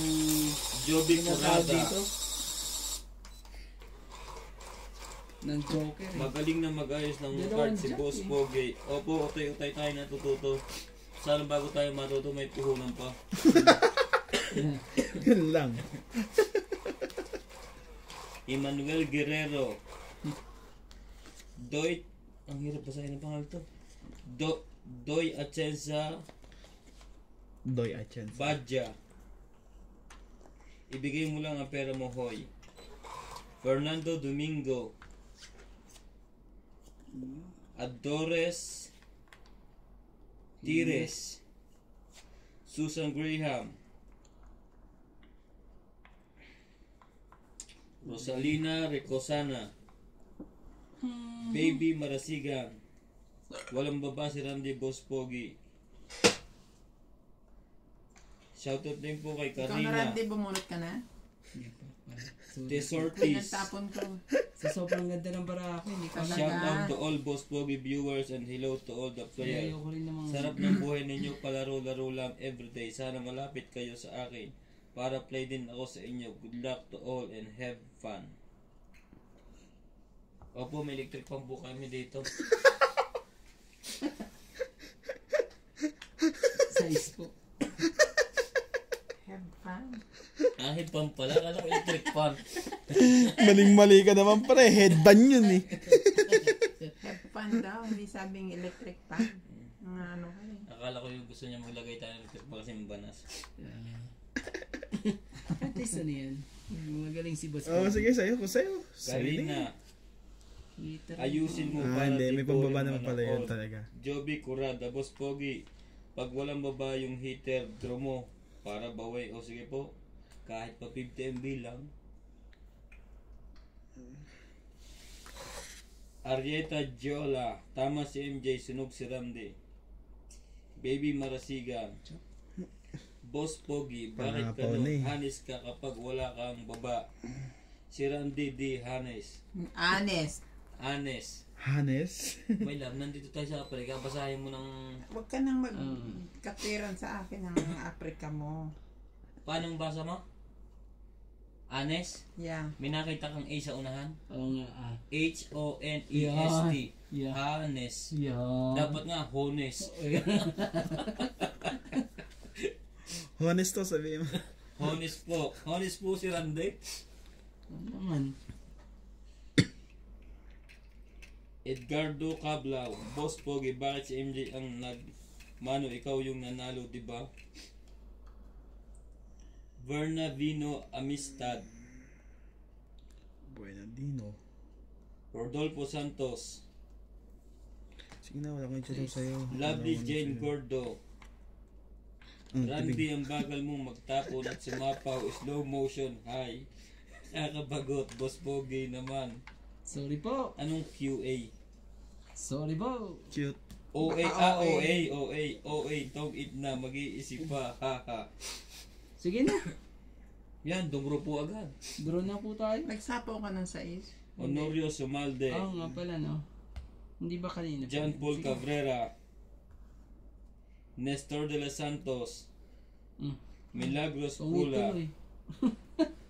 [SPEAKER 4] Joby
[SPEAKER 1] tinatawag
[SPEAKER 4] Curada.
[SPEAKER 1] dito. Ng Joker eh.
[SPEAKER 4] Magaling na mag-ayos ng
[SPEAKER 1] Dalawang
[SPEAKER 4] card si
[SPEAKER 1] jack
[SPEAKER 4] Boss
[SPEAKER 1] eh.
[SPEAKER 4] Pogi. Opo, utay-utay tayo natututo. Sana bago tayo matuto may puhunan pa.
[SPEAKER 5] Yun lang.
[SPEAKER 4] Emmanuel Guerrero. Doy, ang hirap basahin ng pangalan to. Doy Atienza
[SPEAKER 5] Doy Achens.
[SPEAKER 4] Badja. Ibigay mo lang ang pera mo, Hoy. Fernando Domingo. Adores Tires. Susan Graham. Rosalina Recosana. Baby Marasigan. Walang baba si Randy Boss Pogi. Shoutout din po kay
[SPEAKER 2] Ikaw na,
[SPEAKER 4] Karina.
[SPEAKER 2] Randy, bumunot ka na?
[SPEAKER 4] Tesortis.
[SPEAKER 2] Pinagtapon ko.
[SPEAKER 1] Sa sobrang ganda ng baraha ko, hindi ko alam.
[SPEAKER 4] Shoutout to all Boss Pogi viewers and hello to all the players.
[SPEAKER 1] Ayoko rin namang
[SPEAKER 4] Sarap ng buhay ninyo, palaro-laro lang everyday. Sana malapit kayo sa akin para play din ako sa inyo. Good luck to all and have fun. Opo, may electric pump po kami dito.
[SPEAKER 1] size po.
[SPEAKER 2] Have fun.
[SPEAKER 4] Kahit pump pala, kala ko electric pump.
[SPEAKER 5] Maling-mali ka naman pare. Headband yun eh.
[SPEAKER 2] Have fun daw. Hindi sabing electric pan. Mga ano ka eh.
[SPEAKER 4] Akala ko yung gusto niya maglagay tayo ng electric pump kasi mabanas.
[SPEAKER 1] At least ano yan. Magaling si Boss.
[SPEAKER 5] Oo, sige, sa'yo. Sa'yo.
[SPEAKER 4] Karina, ayusin mo
[SPEAKER 5] Ah,
[SPEAKER 4] para
[SPEAKER 5] hindi.
[SPEAKER 4] di
[SPEAKER 5] May
[SPEAKER 4] ko
[SPEAKER 5] pambaba
[SPEAKER 4] rin
[SPEAKER 5] naman pala yun
[SPEAKER 4] manood.
[SPEAKER 5] talaga.
[SPEAKER 4] Joby Curada, Boss Pogi, pag walang baba yung heater, draw mo para baway. O sige po, kahit pa 50 MB lang. Arieta Giola, tama si MJ, sunog si Randy. Baby Marasigan. Boss Pogi, bakit ka
[SPEAKER 5] Pangapaw na eh.
[SPEAKER 4] hanis ka kapag wala kang baba? Si Randy D. Hanes.
[SPEAKER 2] Honest.
[SPEAKER 4] Hanes.
[SPEAKER 5] Hanes.
[SPEAKER 4] May love, nandito tayo sa Africa. Basahin mo ng...
[SPEAKER 2] Huwag ka nang magkatiran sa akin ng Africa mo.
[SPEAKER 4] Paano ang basa mo? Hanes?
[SPEAKER 2] Yeah.
[SPEAKER 4] May nakita kang A sa unahan?
[SPEAKER 1] Oo nga
[SPEAKER 4] H-O-N-E-S-T.
[SPEAKER 1] Yeah.
[SPEAKER 4] Hanes.
[SPEAKER 1] Yeah.
[SPEAKER 4] Dapat nga, Hones.
[SPEAKER 5] Honest to, sabihin mo.
[SPEAKER 4] Hones po. Hones po si Randy.
[SPEAKER 1] Ano naman?
[SPEAKER 4] Edgardo Cablao. Boss Pogi, bakit si MJ ang nagmano? Ikaw yung nanalo, di ba? Verna Vino Amistad.
[SPEAKER 5] Buenadino.
[SPEAKER 4] Rodolfo Santos.
[SPEAKER 5] Sige na, wala akong itsura sa'yo.
[SPEAKER 4] Lovely
[SPEAKER 5] Wala akong
[SPEAKER 4] Jane
[SPEAKER 5] itsura.
[SPEAKER 4] Gordo. Randy, ang bagal mong magtapon at sumapaw. Slow motion. Hi. Nakabagot. Boss Pogi naman.
[SPEAKER 1] Sorry po.
[SPEAKER 4] Anong QA?
[SPEAKER 1] Sorry po.
[SPEAKER 5] Cute.
[SPEAKER 4] OA.
[SPEAKER 2] Baka
[SPEAKER 4] OA. Tong it na. Mag-iisip pa. Haha.
[SPEAKER 1] Sige na.
[SPEAKER 4] Yan, dumro po agad.
[SPEAKER 1] Draw na po tayo.
[SPEAKER 2] Nagsapaw ka ng 6.
[SPEAKER 4] Honorio Sumalde.
[SPEAKER 1] Oo nga pala no. Hindi ba kanina?
[SPEAKER 4] John Paul
[SPEAKER 1] Sige.
[SPEAKER 4] Cabrera, Nestor de los Santos,
[SPEAKER 1] Mm.
[SPEAKER 4] Milagros
[SPEAKER 1] Tungit
[SPEAKER 4] Pula,
[SPEAKER 1] tuloy.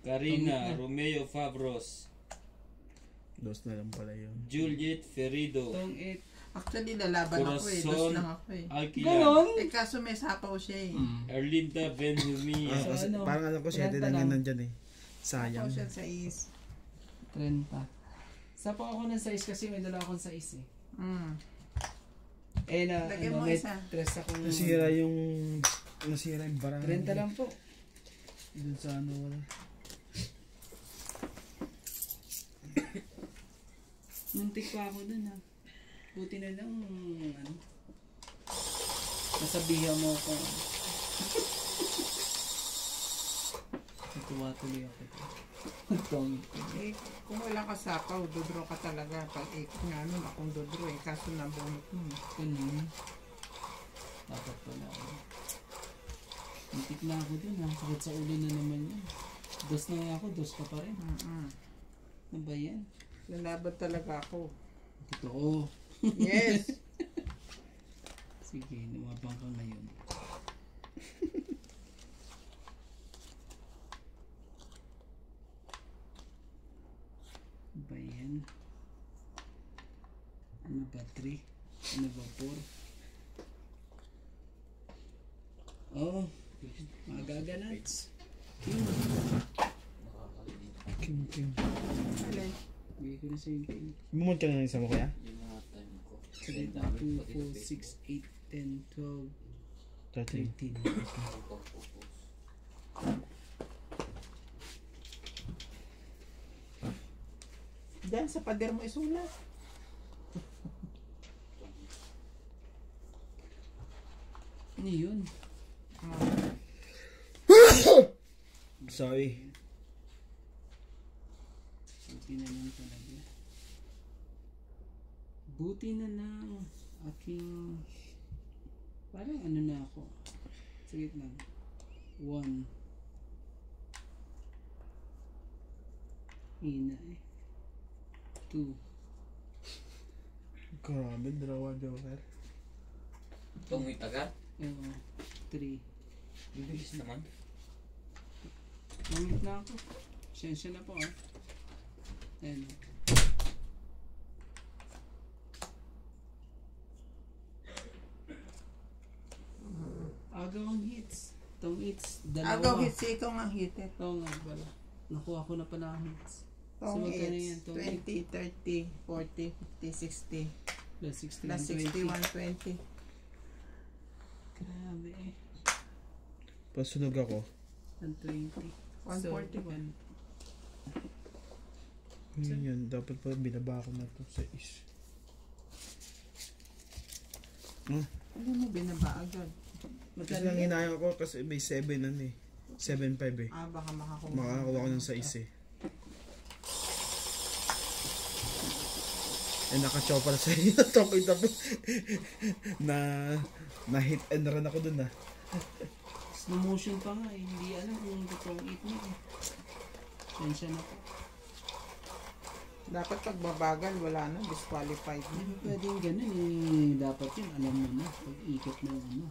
[SPEAKER 4] Karina Romeo Favros,
[SPEAKER 5] Dos na lang pala yun.
[SPEAKER 4] Juliet Ferrido,
[SPEAKER 1] Tungit.
[SPEAKER 2] Actually, lalaban ako eh. Dos
[SPEAKER 4] Corazon
[SPEAKER 2] lang ako eh.
[SPEAKER 4] Alquilar,
[SPEAKER 1] Ganon?
[SPEAKER 2] Eh, kaso may sapaw siya eh.
[SPEAKER 4] Erlinda Benjumia,
[SPEAKER 5] Ah, kasi
[SPEAKER 1] ano,
[SPEAKER 5] parang alam ko 7
[SPEAKER 1] 30
[SPEAKER 5] lang
[SPEAKER 1] lang.
[SPEAKER 5] yun nandyan eh. Sayang.
[SPEAKER 2] Sapaw siya sa is.
[SPEAKER 1] 30. Sa pa ako ng size kasi may dala akong size eh.
[SPEAKER 2] Mm.
[SPEAKER 1] Eh na,
[SPEAKER 2] Lagyan
[SPEAKER 1] ano,
[SPEAKER 2] mo
[SPEAKER 1] may
[SPEAKER 2] isa.
[SPEAKER 1] tres akong...
[SPEAKER 5] Nasira yung barang.
[SPEAKER 1] 30 lang po.
[SPEAKER 5] Dun sa ano wala.
[SPEAKER 1] Muntik pa ako dun ha. Buti na lang, ano, nasabihan mo ako. Natuwa tuloy ako. Tungit.
[SPEAKER 2] Eh, kung wala ka sapaw, dodro ka talaga. Pag nga nun, akong dodro eh. Kaso nabunot mo.
[SPEAKER 1] Ganun. Dapat pala ako. Muntik na ako dun ha. Sakit sa ulo na naman yun. Dos na nga ako, dos ka pa rin. Ano ba yan?
[SPEAKER 2] Lalaban talaga ako.
[SPEAKER 1] Totoo.
[SPEAKER 2] Yes!
[SPEAKER 1] Sige, lumabang ka ngayon. Ano ba yan? Ano ba 3? Ano ba 4? Oh, magaga nuts.
[SPEAKER 5] King.
[SPEAKER 2] Alin?
[SPEAKER 1] Bigay ko na sa yung pin.
[SPEAKER 5] Bumod ka na ng isa mo kaya?
[SPEAKER 4] yung mga time ko.
[SPEAKER 1] 3, 2, 4, 6, 8, 10, 12,
[SPEAKER 5] 13.
[SPEAKER 1] 13.
[SPEAKER 2] Diyan sa pader mo isulat.
[SPEAKER 1] Ano yun?
[SPEAKER 5] Sorry.
[SPEAKER 1] Buti na lang talaga. Buti na lang. Aking... Parang ano na ako. Sige lang. 1. Hina eh. 2.
[SPEAKER 5] Grabe, dalawa joker.
[SPEAKER 4] Tungit agad?
[SPEAKER 1] 3.
[SPEAKER 4] Bibilis naman.
[SPEAKER 1] Mamit na ako. Sensya na po ah. Ayan. Agaw ang hits. Itong hits, dalawa.
[SPEAKER 2] Agaw hits, ikaw nga hitter.
[SPEAKER 1] Oo nga pala. Nakuha ko na pala ang hits. So,
[SPEAKER 2] Tong
[SPEAKER 1] magkano
[SPEAKER 2] hits,
[SPEAKER 1] yan? Tong
[SPEAKER 2] 20, 30, 40, 50, 60.
[SPEAKER 1] Plus 60,
[SPEAKER 2] Plus 60, 120.
[SPEAKER 1] Grabe eh.
[SPEAKER 5] Pasunog ako.
[SPEAKER 1] 120.
[SPEAKER 2] 141.
[SPEAKER 5] Yun, dapat pa binaba ko na to sa is.
[SPEAKER 2] Ano mo binaba agad?
[SPEAKER 5] Kasi lang hinayang ko kasi may 7 ano eh. 7.5 eh.
[SPEAKER 2] Ah, baka makakuha.
[SPEAKER 5] Makakakuha ko ng sa is eh. Eh naka-chow pala sa iyo. Tokay tapos na hit and run ako dun ah.
[SPEAKER 1] Slow motion pa nga eh. Hindi alam kung totoong hit mo eh. Sensya na po.
[SPEAKER 2] Dapat pagbabagal, wala na, disqualified na.
[SPEAKER 1] Hindi pa pwedeng ganun eh. Dapat yun, alam mo na. Pag ikot ng ano.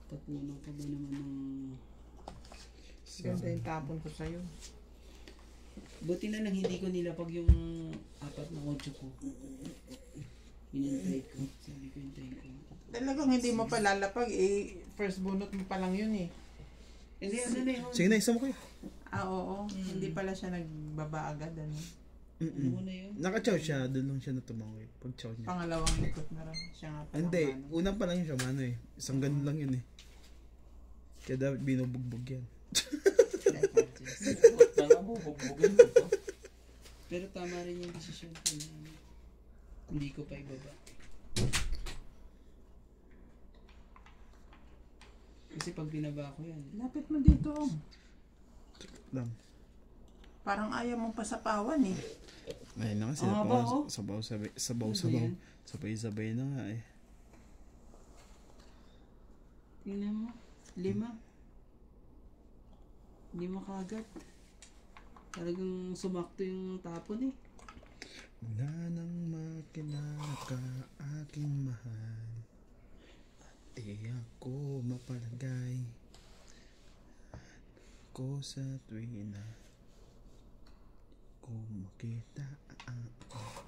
[SPEAKER 1] Tapunan ka ba naman ng...
[SPEAKER 2] Ganda yung tapon ko sa'yo.
[SPEAKER 1] Buti na lang hindi ko nilapag yung 4 na 8 ko. Hinintay ko. Sabi ko hintayin ko.
[SPEAKER 2] Talagang hindi mo pa lalapag, eh, first bunot mo pa lang yun eh.
[SPEAKER 1] Hindi, ano na yun?
[SPEAKER 5] Sige na, isa mo kayo.
[SPEAKER 2] Ah, oo. Hindi pala siya nagbaba agad, ano.
[SPEAKER 1] Ano mo na yun?
[SPEAKER 5] Naka-chow siya, doon lang siya natumawid. Pag-chow niya.
[SPEAKER 2] Pangalawang ikot na rin. Siya nga pa.
[SPEAKER 5] Hindi, una pa lang yung Shomano eh. Isang ganun lang yun eh. Kaya dapat binubugbog yan.
[SPEAKER 4] Ba't na nga bubugbugin ko to?
[SPEAKER 1] Pero tama rin yung desisyon ko na ano, hindi ko pa ibaba. Kasi pag binaba ko yan,
[SPEAKER 2] Lapit mo dito.
[SPEAKER 5] Lang.
[SPEAKER 2] Parang ayaw mong pasapawan eh.
[SPEAKER 5] Ayun na nga,
[SPEAKER 1] Ah,
[SPEAKER 5] sila
[SPEAKER 1] ba,
[SPEAKER 5] pa
[SPEAKER 1] oh?
[SPEAKER 5] sabaw-sabaw.
[SPEAKER 1] yan?
[SPEAKER 5] Sabay-sabay na nga eh.
[SPEAKER 1] tingnan mo, 5. 5 kagad. Talagang sumakto yung tapon eh.
[SPEAKER 5] Wala nang makilala ka aking mahal. At di ako mapalagay. Ko sa tuwi na kung makita ako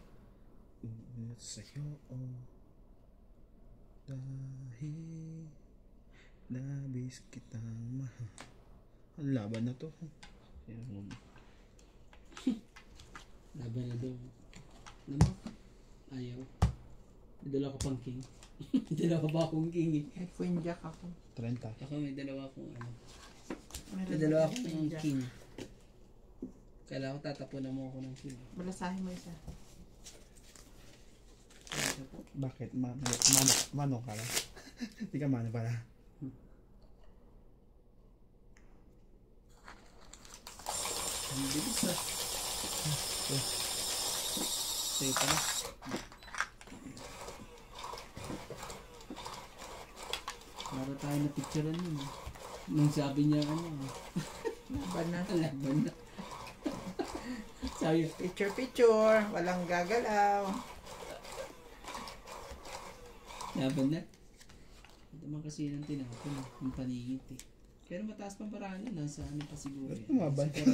[SPEAKER 5] ulit sa'yo dahil labis kitang mahal. Ang laban na to.
[SPEAKER 1] Laban na daw. Naman. Ayaw. May dala ko pang king. May dala ko pa akong king eh.
[SPEAKER 2] May queen jack ako.
[SPEAKER 5] 30.
[SPEAKER 1] Ako may dalawa akong ano.
[SPEAKER 2] Meron
[SPEAKER 1] May dalawa
[SPEAKER 2] akong
[SPEAKER 1] akong
[SPEAKER 2] queen jack.
[SPEAKER 1] king. Kailangan ko tatapunan mo ako ng king.
[SPEAKER 2] Balasahin mo isa.
[SPEAKER 1] Ito po.
[SPEAKER 5] Bakit? Mano ka lang? Di ka mano pala.
[SPEAKER 1] Ang bilis ah. Sa'yo pala. Para tayo na picturean yun eh. Nung sabi niya ano eh.
[SPEAKER 2] Laban na.
[SPEAKER 1] Laban na. Sabi,
[SPEAKER 2] Picture. Walang gagalaw.
[SPEAKER 1] laban na. Ito man kasi ng tinapon, yung paningit eh. Pero mataas pang paraan yun, nasa ano pa siguro eh.
[SPEAKER 5] Tumaban.
[SPEAKER 1] Sa 40.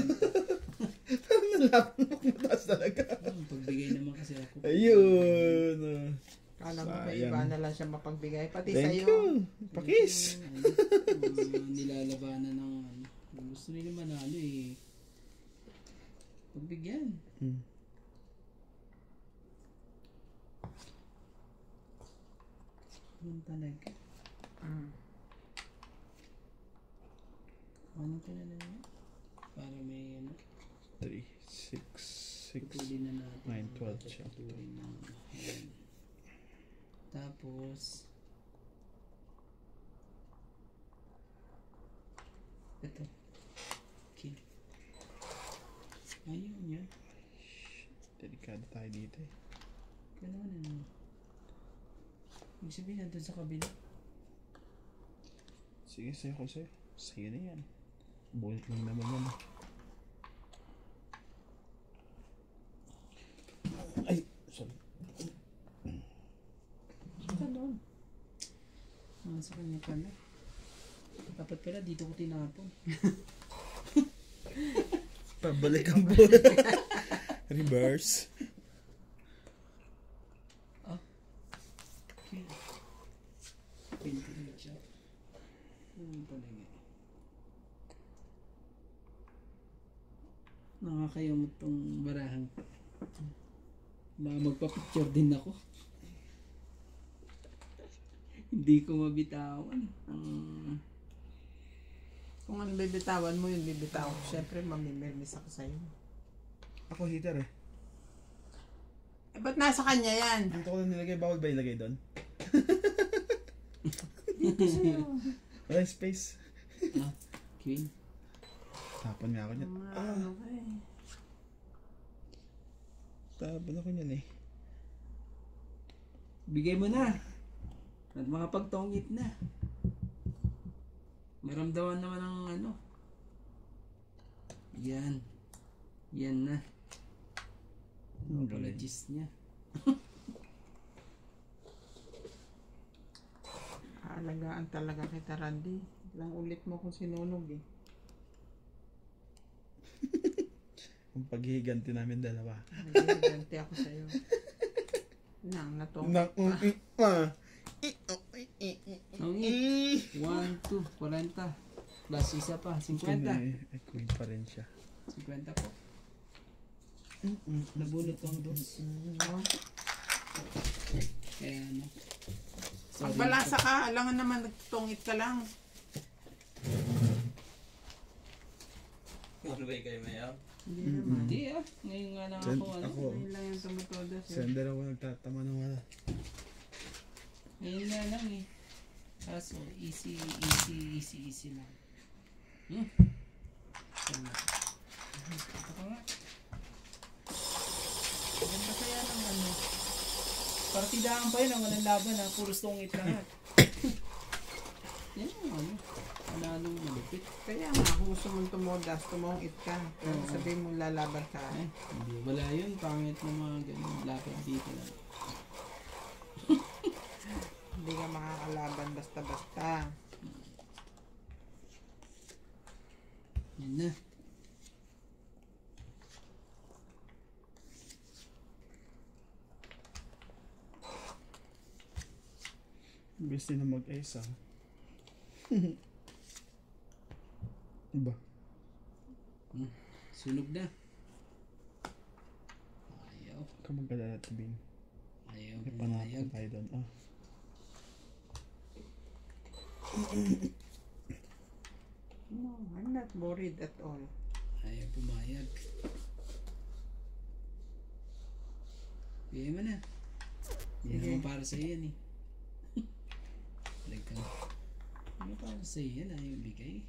[SPEAKER 5] Nalaban mo mataas talaga.
[SPEAKER 1] Pagbigay naman kasi ako.
[SPEAKER 5] Ayun.
[SPEAKER 2] Kala mo ba
[SPEAKER 5] Sayang.
[SPEAKER 2] iba na lang siya mapagbigay. Pati
[SPEAKER 5] Thank
[SPEAKER 2] sa'yo.
[SPEAKER 5] you. Pakis.
[SPEAKER 1] Nilalabanan ng ano. Gusto nila manalo eh. Pagbigyan. Ano talaga? Ano ka na lang? Para may ano.
[SPEAKER 5] 3, 6, 6,
[SPEAKER 1] Putulin na natin.
[SPEAKER 5] 9, 12 siya.
[SPEAKER 1] Putulin na. Ayan. Tapos ito. Okay. Ayun yun.
[SPEAKER 5] Delikado tayo dito eh.
[SPEAKER 1] Gano'n ano. Ibig sabihin nandun sa kabila.
[SPEAKER 5] Sige, sa'yo ko sa'yo. Sa'yo na yan. Bullet lang naman yan. Ay, sorry.
[SPEAKER 1] Saka doon. Sa kanya pala. Dapat pala dito ko tinapon.
[SPEAKER 5] Pabalik ang bullet. Reverse.
[SPEAKER 1] Okay. Pintuin siya. Talaga. Nakakayamot tong barahang. Magpa-picture din ako. Hindi ko mabitawan.
[SPEAKER 2] Kung ano bibitawan mo yun, bibitawan ko. Siyempre, mamimirmis ako sa'yo.
[SPEAKER 5] Ako hitter eh.
[SPEAKER 2] Eh, ba't nasa kanya yan?
[SPEAKER 5] Dito ko lang nilagay. Bawal ba ilagay doon? Wala space.
[SPEAKER 1] Queen.
[SPEAKER 5] Tapon nga ako niyan.
[SPEAKER 2] Ano ka eh.
[SPEAKER 5] Tapon ako niyan eh.
[SPEAKER 1] Bigay mo na. At makapagtongit na. Maramdaman naman ng ano. Yan. Yan na.
[SPEAKER 5] Ang galing.
[SPEAKER 1] Apologies niya.
[SPEAKER 2] Kaalagaan talaga kita, Randy. Lang ulit mo kung sinunog eh.
[SPEAKER 5] Ang paghihiganti namin dalawa.
[SPEAKER 2] Naghihiganti ako sa'yo. Nang natong.
[SPEAKER 1] Okay. 1, 2, 40. Plus isa pa. 50.
[SPEAKER 5] Queen pa rin siya.
[SPEAKER 1] 50 po. Nabulot ang dos. Kaya ano.
[SPEAKER 2] Pag balasa ka, alangan naman nagtungit ka lang.
[SPEAKER 4] Ano ba kayo mayaw?
[SPEAKER 2] Hindi naman.
[SPEAKER 1] Hindi ah. Ngayon nga lang ako ano.
[SPEAKER 5] Ako.
[SPEAKER 2] Ngayon lang yung tumatodas eh.
[SPEAKER 5] Sender ako nagtatama ng wala.
[SPEAKER 1] Ngayon nga lang eh. Kaso easy lang. Ito pa nga. Maganda kaya ng ano. Partidahan pa yun ang walang laban ha. Puros tungit lahat. Yan ang ano. Panalo mo. Lupit.
[SPEAKER 2] Kaya nga, kung gusto mong tumodas, tumongit ka. Pero
[SPEAKER 1] Oo.
[SPEAKER 2] sabihin mo lalaban ka.
[SPEAKER 1] Ay, hindi. Wala yun. Pangit na mga ganun. Lapit dito lang.
[SPEAKER 2] Hindi ka makakalaban basta-basta.
[SPEAKER 1] Yan na.
[SPEAKER 5] Imbes din na mag-ice ah. Iba.
[SPEAKER 1] Sunog na. Ayaw.
[SPEAKER 5] Kamag kalala tabing.
[SPEAKER 1] Ayaw.
[SPEAKER 5] May
[SPEAKER 1] Pumayag.
[SPEAKER 5] panapon tayo doon. Ah.
[SPEAKER 2] No, I'm not worried at all.
[SPEAKER 1] Ayaw pumayag. Bigay mo na. Hindi
[SPEAKER 2] Sige.
[SPEAKER 1] naman para sa yan eh. Like, ano para sa yan? Ayaw bigay.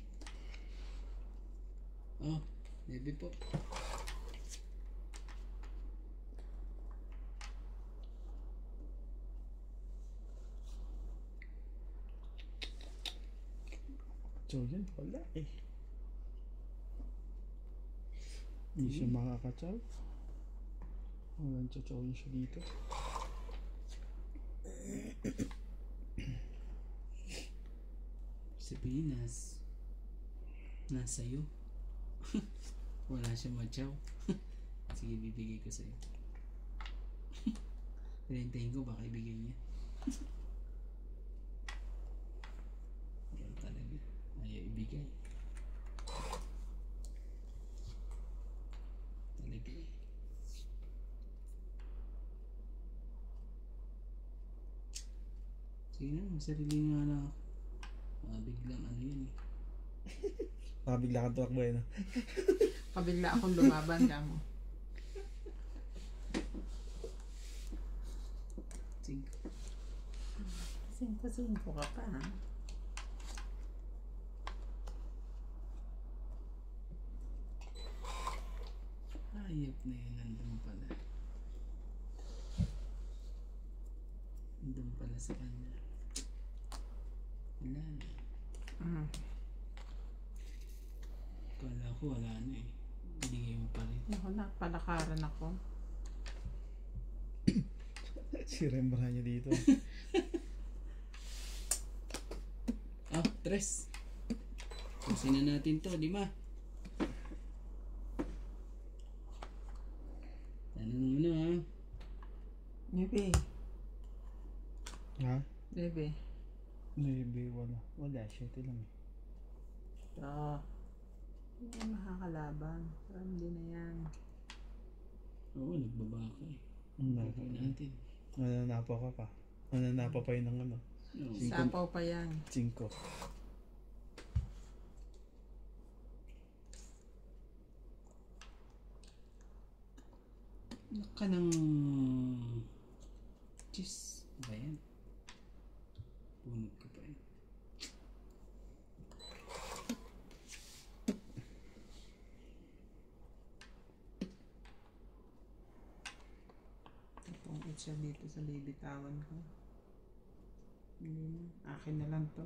[SPEAKER 1] Oh, maybe po.
[SPEAKER 5] So yun, wala eh. Hindi siya makakatsaw. Walang tsatsawin siya dito.
[SPEAKER 1] Sa Pinas. Nasa'yo. Wala siya matyaw. Sige, bibigay ko sa'yo. Hintayin ko, baka ibigay niya. Yan talaga. Ayaw ibigay. Talaga eh. Sige na, sarili nga na ako. Biglang ano yun eh.
[SPEAKER 5] Bigla kang tuwakbo eh no?
[SPEAKER 2] Kabigla akong lumaban ka mo.
[SPEAKER 1] Sige.
[SPEAKER 2] 5-5 ka pa ha.
[SPEAKER 1] Hayop na yun, nandun pala. Nandun pala sa kanya. Wala na. Kala ko wala na eh. Binigay mo pa rin.
[SPEAKER 2] Ako na, palakaran ako.
[SPEAKER 5] Si Rembrandt niya dito.
[SPEAKER 1] Ah, 3. Kusin na natin to, 5. Tanong mo na ha.
[SPEAKER 2] Bebe.
[SPEAKER 5] Ha?
[SPEAKER 2] Bebe.
[SPEAKER 5] Maybe wala. Wala, 7 lang eh.
[SPEAKER 2] Oo. Hindi na makakalaban. Parang hindi na yan.
[SPEAKER 1] Oo, nagbaba ka eh.
[SPEAKER 5] Ano
[SPEAKER 1] Bigay natin.
[SPEAKER 5] Nananapa ka pa. Nananapa pa yun ng ano.
[SPEAKER 1] Oo.
[SPEAKER 2] Sapaw pa yan.
[SPEAKER 5] 5.
[SPEAKER 1] Naka ng cheese. Ano ba yan? Punod ko pa yun.
[SPEAKER 2] Kung siya dito sa libitawan ko. Hindi na. Akin na lang to.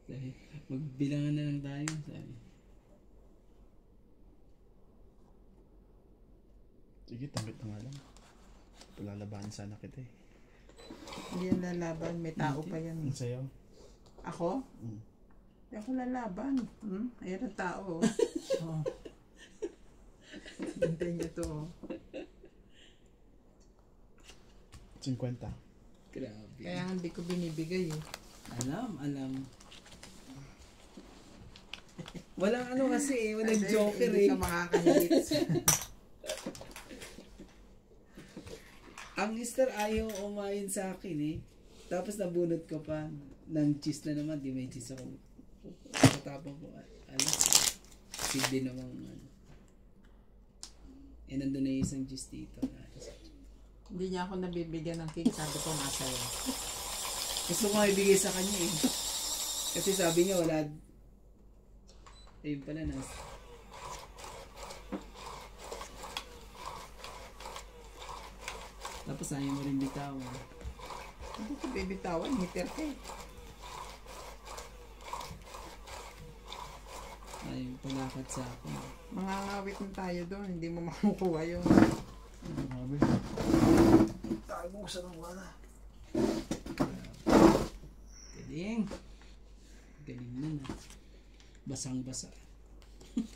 [SPEAKER 1] Sabi, magbilangan na lang tayo. Sabi.
[SPEAKER 5] Sige, tanggap na nga lang. Palalabanan sana kita eh.
[SPEAKER 2] Hindi yan lalaban. May tao pa yan.
[SPEAKER 5] Ang sayo.
[SPEAKER 2] Ako?
[SPEAKER 5] Mm.
[SPEAKER 2] Hindi ako lalaban. Ayan ang tao. Oh. Hintay niyo to.
[SPEAKER 5] 50.
[SPEAKER 1] Grabe.
[SPEAKER 2] Kaya hindi ko binibigay eh.
[SPEAKER 1] Alam. Walang ano kasi eh. Walang
[SPEAKER 2] Kasi
[SPEAKER 1] joker
[SPEAKER 2] hindi
[SPEAKER 1] eh.
[SPEAKER 2] ka makakahits.
[SPEAKER 1] Ang mister ayaw umayon sa akin eh. Tapos nabunot ko pa ng cheese na naman. Di may cheese ako. Katapang ko. Ano? Hindi namang ano. Eh nandun na yung isang cheese dito.
[SPEAKER 2] Hindi niya ako nabibigyan ng cake. Sabi ko nasa yun.
[SPEAKER 1] Gusto ko nga ibigay sa kanya eh. Kasi sabi niya wala. Ayun pala na. Tapos ayaw mo rin bitawan.
[SPEAKER 2] Hindi ko bibitawan, hitter ka eh.
[SPEAKER 1] Ay, palakad sa akin.
[SPEAKER 2] Mangangawit na tayo doon, hindi mo makukuha yung...
[SPEAKER 5] Grabe. Tago sa ng wala.
[SPEAKER 1] Galing. Galing na na. Basang-basa.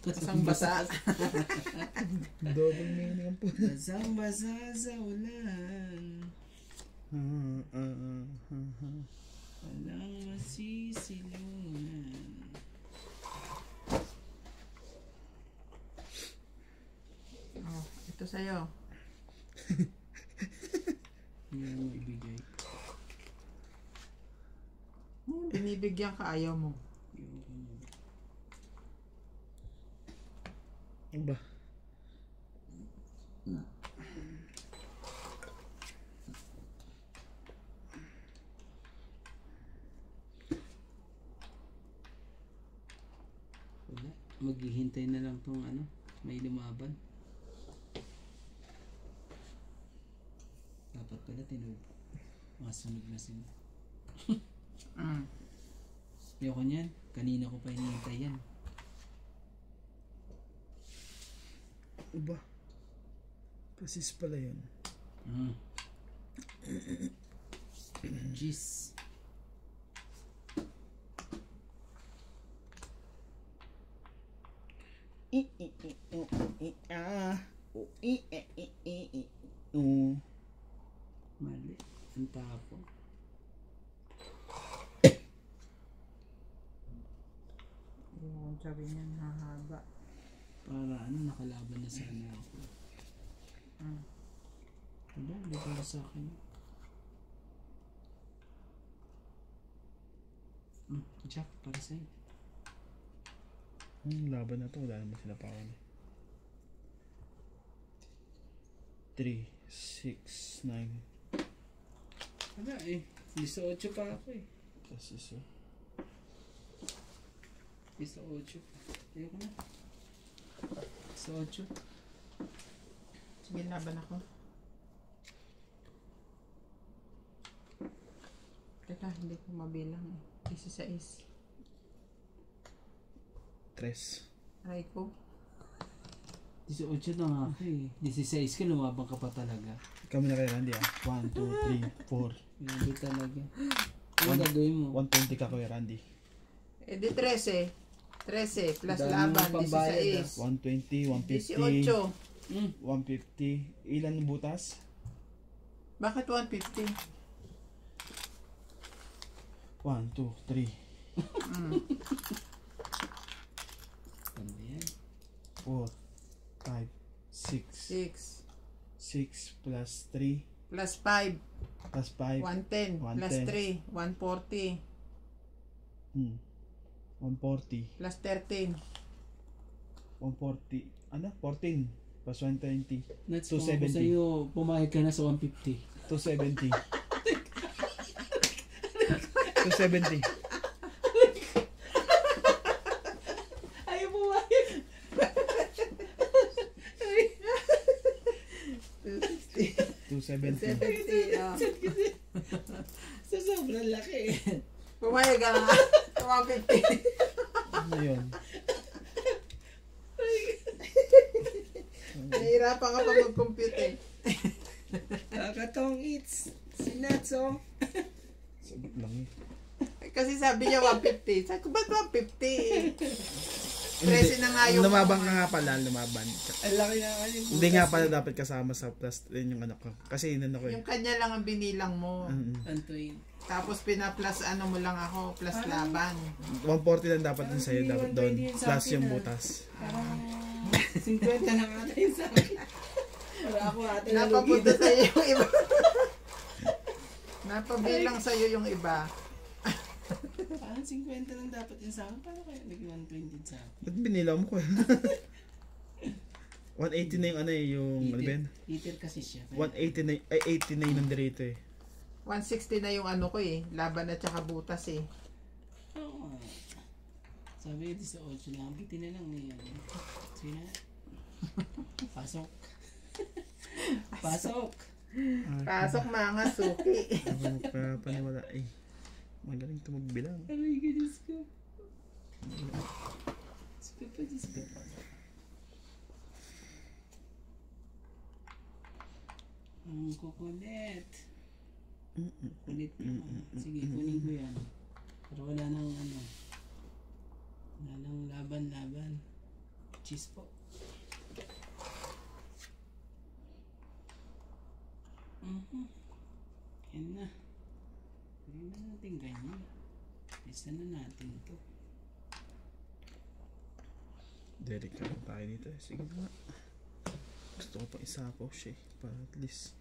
[SPEAKER 2] Basang-basa.
[SPEAKER 5] Double meaning ang po.
[SPEAKER 1] Basang-basa sa ulan. Walang masisilungan.
[SPEAKER 2] Oh, ito sa'yo.
[SPEAKER 1] Hindi mo ibigay.
[SPEAKER 2] Binibigyan ka, ayaw mo.
[SPEAKER 5] Ano ba?
[SPEAKER 1] Wala. Maghihintay na lang tong ano, may lumaban. Dapat pala masunod na sila. Ayoko niyan. Kanina ko pa hinihintay yan.
[SPEAKER 5] Ano ba? Pasis pala yun.
[SPEAKER 1] Jeez. Mali. Ang tapo.
[SPEAKER 2] Yung sabi niya, hahaba.
[SPEAKER 1] Para ano, nakalaban na sana ako. Wala, hindi para sa akin. Jack, para sa'yo.
[SPEAKER 5] Laban na to, wala naman sila pawan eh. 3, 6, 9.
[SPEAKER 1] Wala eh. 18 pa ako eh.
[SPEAKER 5] Plus isa.
[SPEAKER 1] 18. Ayoko na. 18.
[SPEAKER 2] Sige, laban ako. Teka, hindi ko mabilang eh. 16.
[SPEAKER 5] 3.
[SPEAKER 2] Aray ko.
[SPEAKER 1] 18 na nga ako eh. 16 ka, lumabang ka pa talaga.
[SPEAKER 5] Kami na kay Randy ah. 1, 2, 3, 4.
[SPEAKER 1] Grabe talaga. Ano gagawin mo?
[SPEAKER 5] 120 ka kay Randy.
[SPEAKER 2] Eh di 13. 13 plus
[SPEAKER 1] Dami
[SPEAKER 2] laban,
[SPEAKER 1] mong pambayad,
[SPEAKER 2] 16.
[SPEAKER 5] 120, 150.
[SPEAKER 2] 18.
[SPEAKER 5] 150. Ilan butas?
[SPEAKER 2] Bakit 150?
[SPEAKER 5] 1, 2, 3.
[SPEAKER 1] Ano yan?
[SPEAKER 5] 4, 5, 6.
[SPEAKER 2] 6.
[SPEAKER 5] 6 plus 3
[SPEAKER 2] Plus 5.
[SPEAKER 5] plus 5.
[SPEAKER 2] 110. Plus 3. 140.
[SPEAKER 5] 140.
[SPEAKER 2] Plus 13.
[SPEAKER 5] 140. Ano? 14. Plus 120.
[SPEAKER 1] Nuts, kung ako
[SPEAKER 5] 270.
[SPEAKER 1] sa'yo, pumayag ka na sa 150.
[SPEAKER 5] 270. 270.
[SPEAKER 1] Ayaw pumayag.
[SPEAKER 5] 270.
[SPEAKER 2] 70. Oh.
[SPEAKER 1] Sa sobrang laki eh.
[SPEAKER 2] Pumayag ka na. 150.
[SPEAKER 5] Ano yun?
[SPEAKER 2] Nahihirapan ka pa mag-compute eh.
[SPEAKER 1] Kakatong eats. Si Nuts oh.
[SPEAKER 5] Sagot lang eh.
[SPEAKER 2] Kasi sabi niya 150. Sabi ko, ba't 150? 13 na nga yung...
[SPEAKER 5] Lumabang ka nga pala, lumaban.
[SPEAKER 1] Ang laki na nga yung
[SPEAKER 5] Hindi nga pala dapat kasama sa plus yun yung anak ko. Kasi yun ako eh.
[SPEAKER 2] Yung kanya lang ang binilang mo.
[SPEAKER 1] Antoine.
[SPEAKER 2] Tapos pina-plus ano mo lang ako, plus laban.
[SPEAKER 5] 140 lang dapat yung sa'yo, dapat doon.
[SPEAKER 1] 120 sa
[SPEAKER 5] Plus
[SPEAKER 1] akin,
[SPEAKER 5] yung
[SPEAKER 1] ah.
[SPEAKER 5] butas.
[SPEAKER 1] Parang 50 na ata yun sa akin. Wala ako ata
[SPEAKER 2] Napapunta sa'yo yung iba. Napabilang sa'yo yung iba.
[SPEAKER 1] Parang 50 lang dapat yun sa akin. Paano kaya naging 120 sa akin?
[SPEAKER 5] Ba't binilaw mo ko? 180 na yung ano eh, yung ano ba yun?
[SPEAKER 1] Eater kasi siya.
[SPEAKER 5] 180 na, ay 80 na yung nandito eh.
[SPEAKER 2] 160 na yung ano ko eh. Laban at saka butas eh.
[SPEAKER 1] Oo. Sabi ko sa 8 lang. Bitin na lang niya. Sige na. Pasok. Pasok.
[SPEAKER 2] Pasok mga suki.
[SPEAKER 5] Ako magpapaniwala eh. Magaling ito magbilang.
[SPEAKER 1] Aray ka, Diyos ko. Diyos ko. Ang kukulit. Kulit naman. Sige, kunin ko yan. Pero wala nang ano. Wala nang laban-laban. Cheese po. Yan na. Pwede na natin ganyan. Isa na natin to.
[SPEAKER 5] Delikado tayo dito. Sige nga. Gusto ko pang isapaw siya eh. Para at least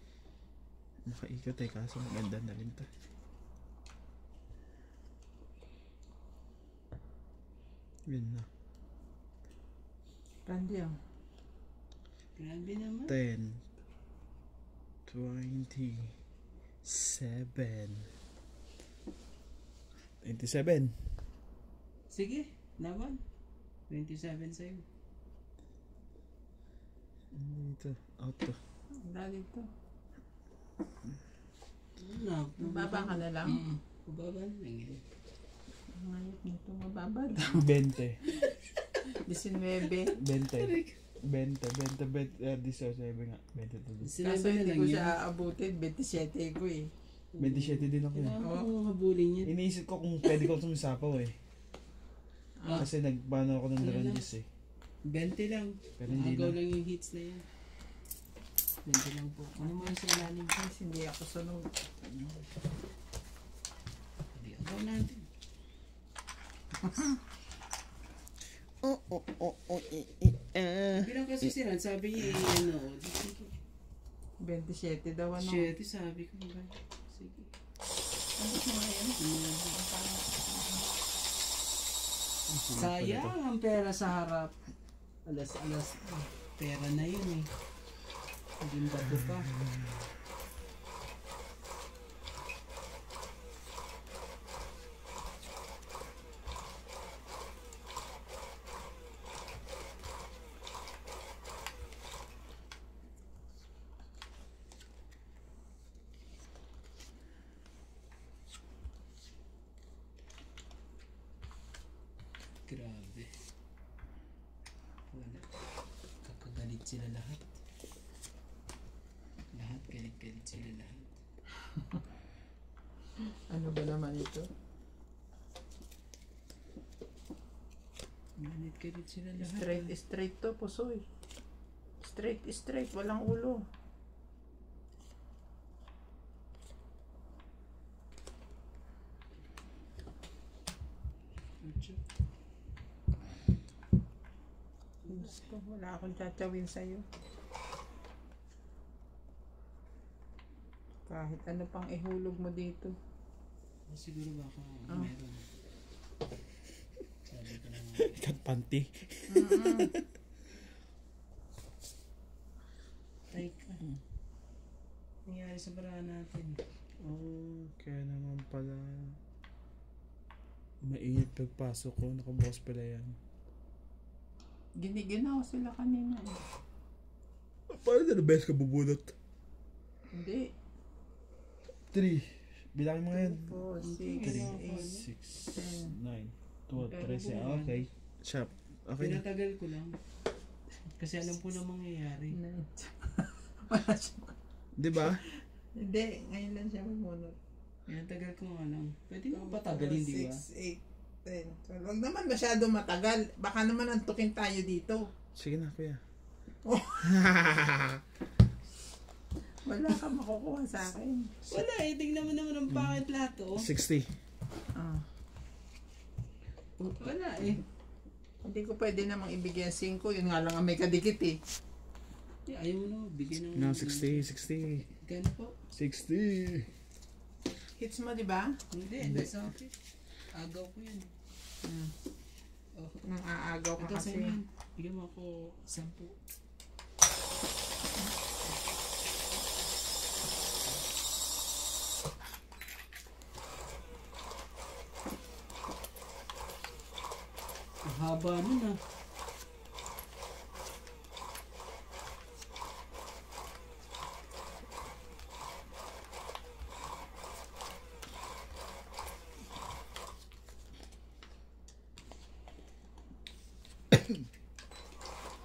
[SPEAKER 5] makaikot eh. Kaso maganda na rin to. Yun na.
[SPEAKER 2] Randy ah.
[SPEAKER 1] Grabe naman.
[SPEAKER 5] 10 27 27.
[SPEAKER 1] Sige, laban. 27 sa'yo.
[SPEAKER 5] Dito. Out to.
[SPEAKER 2] Dali to.
[SPEAKER 1] Na,
[SPEAKER 2] Mababa ka na lang.
[SPEAKER 1] Mababa na lang yun.
[SPEAKER 2] Ngayon nito mababa.
[SPEAKER 5] 20.
[SPEAKER 2] 19.
[SPEAKER 5] 20. 20 nga. 20 to
[SPEAKER 2] Kaso
[SPEAKER 1] Sinabi na
[SPEAKER 2] hindi
[SPEAKER 1] lang
[SPEAKER 2] ko
[SPEAKER 1] yun.
[SPEAKER 2] siya aabutin. 27 ko eh.
[SPEAKER 5] 27 din ako.
[SPEAKER 1] Kailangan ko makabuli niya.
[SPEAKER 5] Iniisip ko kung pwede ko sumisapaw eh. Kasi nagbano ako ng Durandis eh.
[SPEAKER 1] 20 lang.
[SPEAKER 5] Pero hindi
[SPEAKER 1] Agaw
[SPEAKER 5] na.
[SPEAKER 1] lang yung hits na yan. 20 lang po. Ano mo yung sa ilalim?
[SPEAKER 2] Guys, hindi ako sunod.
[SPEAKER 1] Hindi, agaw natin. Bilang kasi sila, sabi niya ano, sige.
[SPEAKER 2] 27 daw ano.
[SPEAKER 1] 7 sabi ko ba? Sige. Ano sa mga yan? Sayang ang pera sa harap. Alas, pera na yun eh. Hindi bato pa. Grabe. Wala. Kakagalit sila lahat. Lahat galit-galit sila lahat.
[SPEAKER 2] Ano ba naman ito?
[SPEAKER 1] Galit-galit sila lahat.
[SPEAKER 2] Straight to, pusoy. Straight. Walang ulo. Gusto, wala akong tsatawin sa'yo. Kahit ano pang ihulog mo dito.
[SPEAKER 1] Siguro baka
[SPEAKER 2] Ah.
[SPEAKER 1] meron. Sabi ko na
[SPEAKER 5] Kat panty.
[SPEAKER 1] ay ka. Nangyari sa barahan natin.
[SPEAKER 5] Oh, kaya naman pala. Mainit pagpasok ko. Nakabukas pala yan.
[SPEAKER 2] Giniginaw sila kanina.
[SPEAKER 5] Paano na best ka bubunot?
[SPEAKER 2] Hindi.
[SPEAKER 5] 3. Bilangin mo ngayon.
[SPEAKER 2] 4, 6,
[SPEAKER 5] 6,
[SPEAKER 2] 10.
[SPEAKER 5] 9, 12,
[SPEAKER 2] Pero
[SPEAKER 5] 13. Okay. Sharp. Okay na.
[SPEAKER 1] Pinatagal ko lang. Kasi alam ko na mangyayari.
[SPEAKER 2] 9. Wala siya.
[SPEAKER 5] Diba?
[SPEAKER 2] Hindi, ngayon lang siya mamunod.
[SPEAKER 1] Pinatagal ko nga lang. Pwede mo patagalin, di ba?
[SPEAKER 2] 6, 8, 10, 12. Huwag naman masyado matagal. Baka naman antukin tayo dito.
[SPEAKER 5] Sige na, kuya.
[SPEAKER 2] Wala ka makukuha sa akin.
[SPEAKER 1] Wala eh. Tingnan mo naman ang pangit lahat oh.
[SPEAKER 5] 60.
[SPEAKER 2] Ah.
[SPEAKER 1] Wala eh.
[SPEAKER 2] Hindi ko pwede namang ibigay ang 5. Yun nga lang ang may kadikit eh.
[SPEAKER 1] Ayaw mo na. Bigyan ng...
[SPEAKER 5] No, 60. 60.
[SPEAKER 1] Gano po?
[SPEAKER 5] 60.
[SPEAKER 2] Hits mo, di ba?
[SPEAKER 1] Hindi. Nasa akin. Agaw ko yan. Oh.
[SPEAKER 2] Nang aagaw ka
[SPEAKER 1] Ito sa
[SPEAKER 2] kasi.
[SPEAKER 1] inyo. Bigyan mo ako 10. Ang haba nun ah.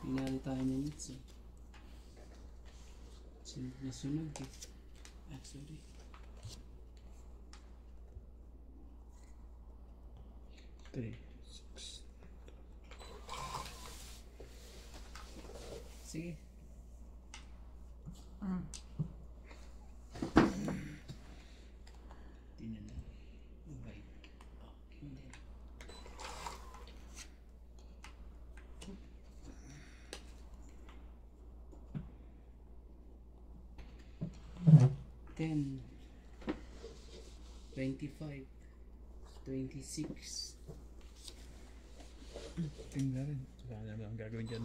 [SPEAKER 1] Hinali tayo ni Nits eh. Nasunog eh. Ah, sorry.
[SPEAKER 5] Three, six.
[SPEAKER 1] Sige. Tingnan na. Bye. Okay. Ten. 25. 26.
[SPEAKER 5] Tingnan rin. Wala naman ang gagawin dyan.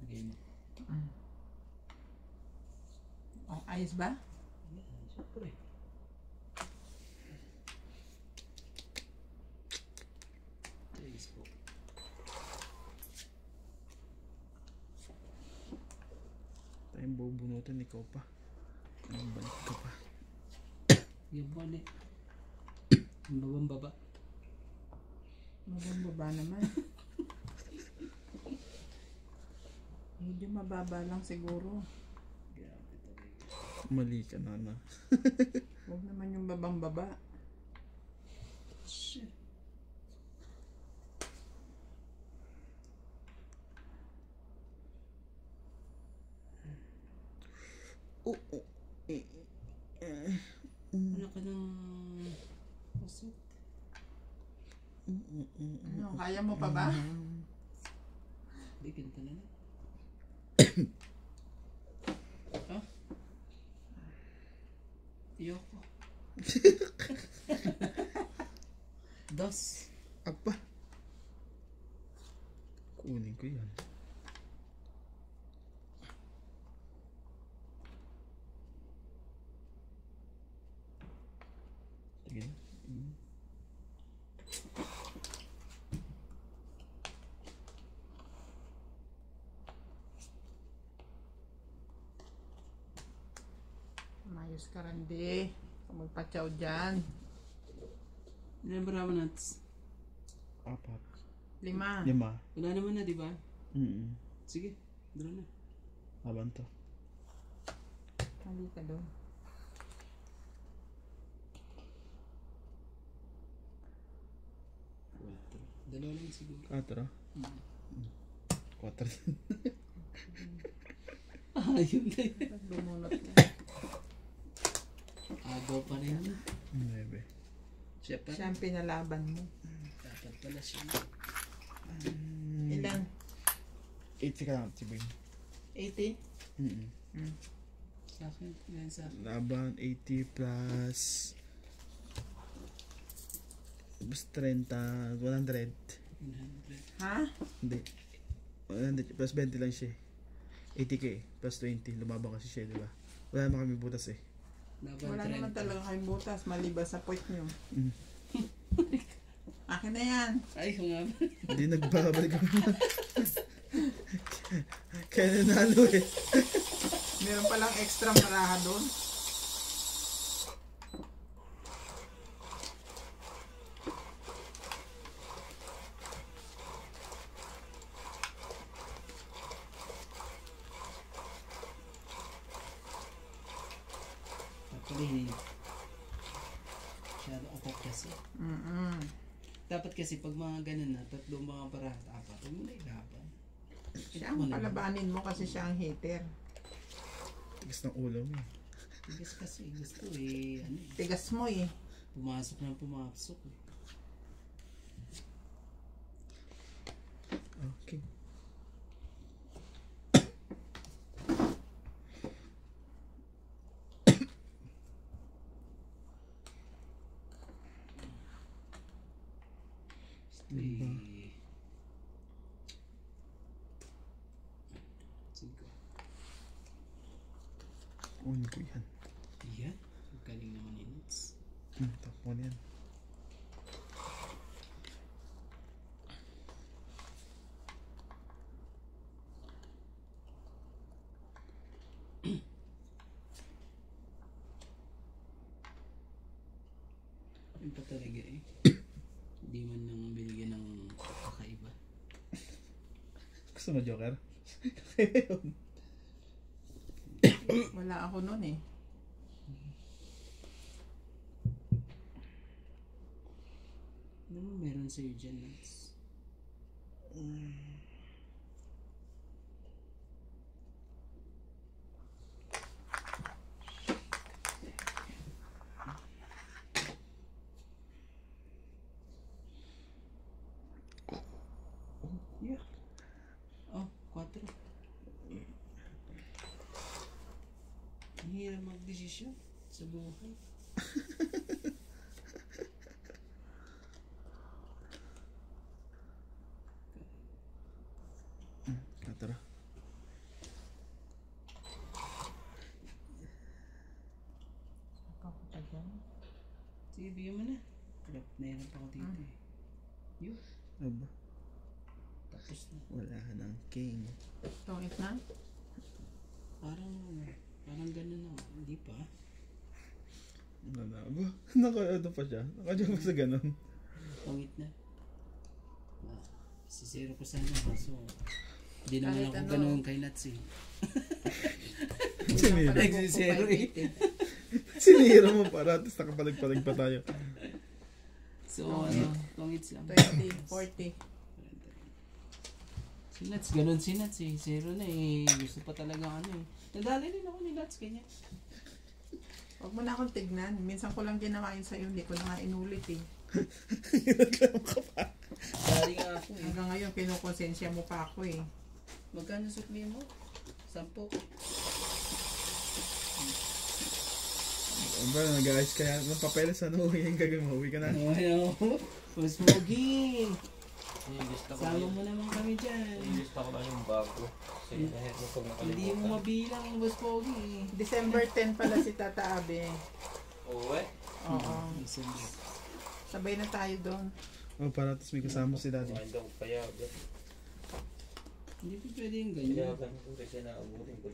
[SPEAKER 1] Bigay mo.
[SPEAKER 2] Oh, ayos ba?
[SPEAKER 1] Yan, syempre. Ayos po.
[SPEAKER 5] Tayong bubunutan, ikaw pa. Ang balik ka pa.
[SPEAKER 1] Yung bali. Ang babang baba.
[SPEAKER 2] Mababa naman. Medyo mababa lang siguro.
[SPEAKER 1] Grabe talaga.
[SPEAKER 5] Mali ka na.
[SPEAKER 2] Huwag naman yung babang baba.
[SPEAKER 1] Shit. Ano ka ng pusit?
[SPEAKER 2] Ano, kaya mo pa ba?
[SPEAKER 1] Hindi, ganito na lang. Ha? Ayoko. Dos.
[SPEAKER 5] Apa? Kunin ko yan. Sige.
[SPEAKER 2] Mayos ka rin di. Magpatsaw dyan.
[SPEAKER 1] Ilan ba naman nuts?
[SPEAKER 5] 4.
[SPEAKER 2] 5.
[SPEAKER 5] 5.
[SPEAKER 1] Wala naman na, di ba?
[SPEAKER 5] Mm.
[SPEAKER 1] Sige, draw na.
[SPEAKER 5] Laban to.
[SPEAKER 2] Mali ka doon.
[SPEAKER 1] Quattro. Dalawa lang siguro.
[SPEAKER 5] 4. 4.
[SPEAKER 1] Ah, yun na yun.
[SPEAKER 2] Bumunot na.
[SPEAKER 1] Agaw pa rin.
[SPEAKER 5] 9.
[SPEAKER 1] Siya pa.
[SPEAKER 2] Siya ang pinalaban mo.
[SPEAKER 1] Dapat pala siya.
[SPEAKER 2] Ilan?
[SPEAKER 5] 80 ka lang, Tibing.
[SPEAKER 2] 80?
[SPEAKER 5] Mm.
[SPEAKER 1] Sa akin. Yan sa akin.
[SPEAKER 5] Laban 80 plus plus 30, 100.
[SPEAKER 1] 100.
[SPEAKER 2] Ha?
[SPEAKER 5] Hindi. 100 plus 20 lang siya. 80k plus 20. Lumabang kasi siya, di ba? Wala naman kami butas eh.
[SPEAKER 1] Laban
[SPEAKER 2] Wala
[SPEAKER 1] 30.
[SPEAKER 2] naman talaga kayong butas maliba sa point nyo.
[SPEAKER 5] Mm.
[SPEAKER 2] Akin na yan.
[SPEAKER 1] Ay, kung nga ba.
[SPEAKER 5] Hindi nagbabalik kami. Kaya nanalo eh.
[SPEAKER 2] Meron palang extra maraha doon.
[SPEAKER 1] Actually, masyado apat kasi. Dapat kasi pag mga ganun na, tatlong mga barahat, apat, huwag mo na ilaban.
[SPEAKER 2] Siya ang palabanin mo kasi siya ang hater.
[SPEAKER 5] Tigas ng ulo mo eh.
[SPEAKER 1] Tigas kasi, gusto eh, ano eh,
[SPEAKER 2] Tigas mo eh.
[SPEAKER 1] pumasok na pumasok eh.
[SPEAKER 5] Okay.
[SPEAKER 1] Gusto eh. Sige.
[SPEAKER 5] Kunin ko yan.
[SPEAKER 1] Yan. Ang galing naman ni Nits.
[SPEAKER 5] Tapon yan.
[SPEAKER 1] Yun pa talaga eh. Hindi man lang binigyan ng kakaiba.
[SPEAKER 5] Gusto mo Joker?
[SPEAKER 2] Wala ako nun eh.
[SPEAKER 1] Ano mo meron sa'yo dyan, Nats? Yeah. Oh, 4. Ang hirap magdesisyon sa buhay.
[SPEAKER 5] Tara.
[SPEAKER 1] Sige, bigyan mo na. Hirap na hirap ako dito eh. Yun,
[SPEAKER 5] Aba,
[SPEAKER 1] tapos na.
[SPEAKER 5] wala nang king.
[SPEAKER 2] Tungit na?
[SPEAKER 1] Parang ganun na. Hindi pa.
[SPEAKER 5] Wala. Aba, naka-ano pa siya. Naka-diyan pa sa ganun.
[SPEAKER 1] Pangit na. Si zero ko sana. So, hindi naman
[SPEAKER 2] Kahit
[SPEAKER 1] ako
[SPEAKER 2] ano.
[SPEAKER 1] ganun kay Nats eh.
[SPEAKER 5] Sinira.
[SPEAKER 1] Nagsi-zero eh.
[SPEAKER 5] Sinira mo para, tapos nakapalag-palag pa tayo.
[SPEAKER 1] So, ano, pangit lang.
[SPEAKER 2] 20, 40.
[SPEAKER 1] Si Nats, ganun si Nats eh. Zero na eh. Gusto pa talaga ano eh. Nadali din ako ni Nats, kanya.
[SPEAKER 2] Huwag mo na akong tignan. Minsan ko lang ginawa yun sa'yo. Hindi ko na nga inulit eh.
[SPEAKER 1] Dali nga ako eh.
[SPEAKER 2] Hanggang ngayon, kinukonsensya mo pa ako eh.
[SPEAKER 1] Magkano sukli mo? 10.
[SPEAKER 5] Aba, nag-ayos kaya ng papeles, ano, yung gagawin mo, uwi ka na.
[SPEAKER 1] Ano? Mas Mogi!
[SPEAKER 4] Yung gusto ko
[SPEAKER 1] Sama mo naman kami dyan.
[SPEAKER 4] Yung gusto ko lang yung bago. Kasi kahit mo pag
[SPEAKER 1] Hindi mo
[SPEAKER 4] nakalimutan.
[SPEAKER 1] mabilang yung Boss Pogi.
[SPEAKER 2] December 10 pala si Tata Abe.
[SPEAKER 4] Uwe.
[SPEAKER 2] Oo.
[SPEAKER 1] December.
[SPEAKER 2] Sabay na tayo doon.
[SPEAKER 5] Oh, para tapos may kasama si daddy.
[SPEAKER 4] Kumain daw kaya.
[SPEAKER 1] Hindi pa pwede yung ganyan.
[SPEAKER 4] Kaya ko kasi naabutin ko.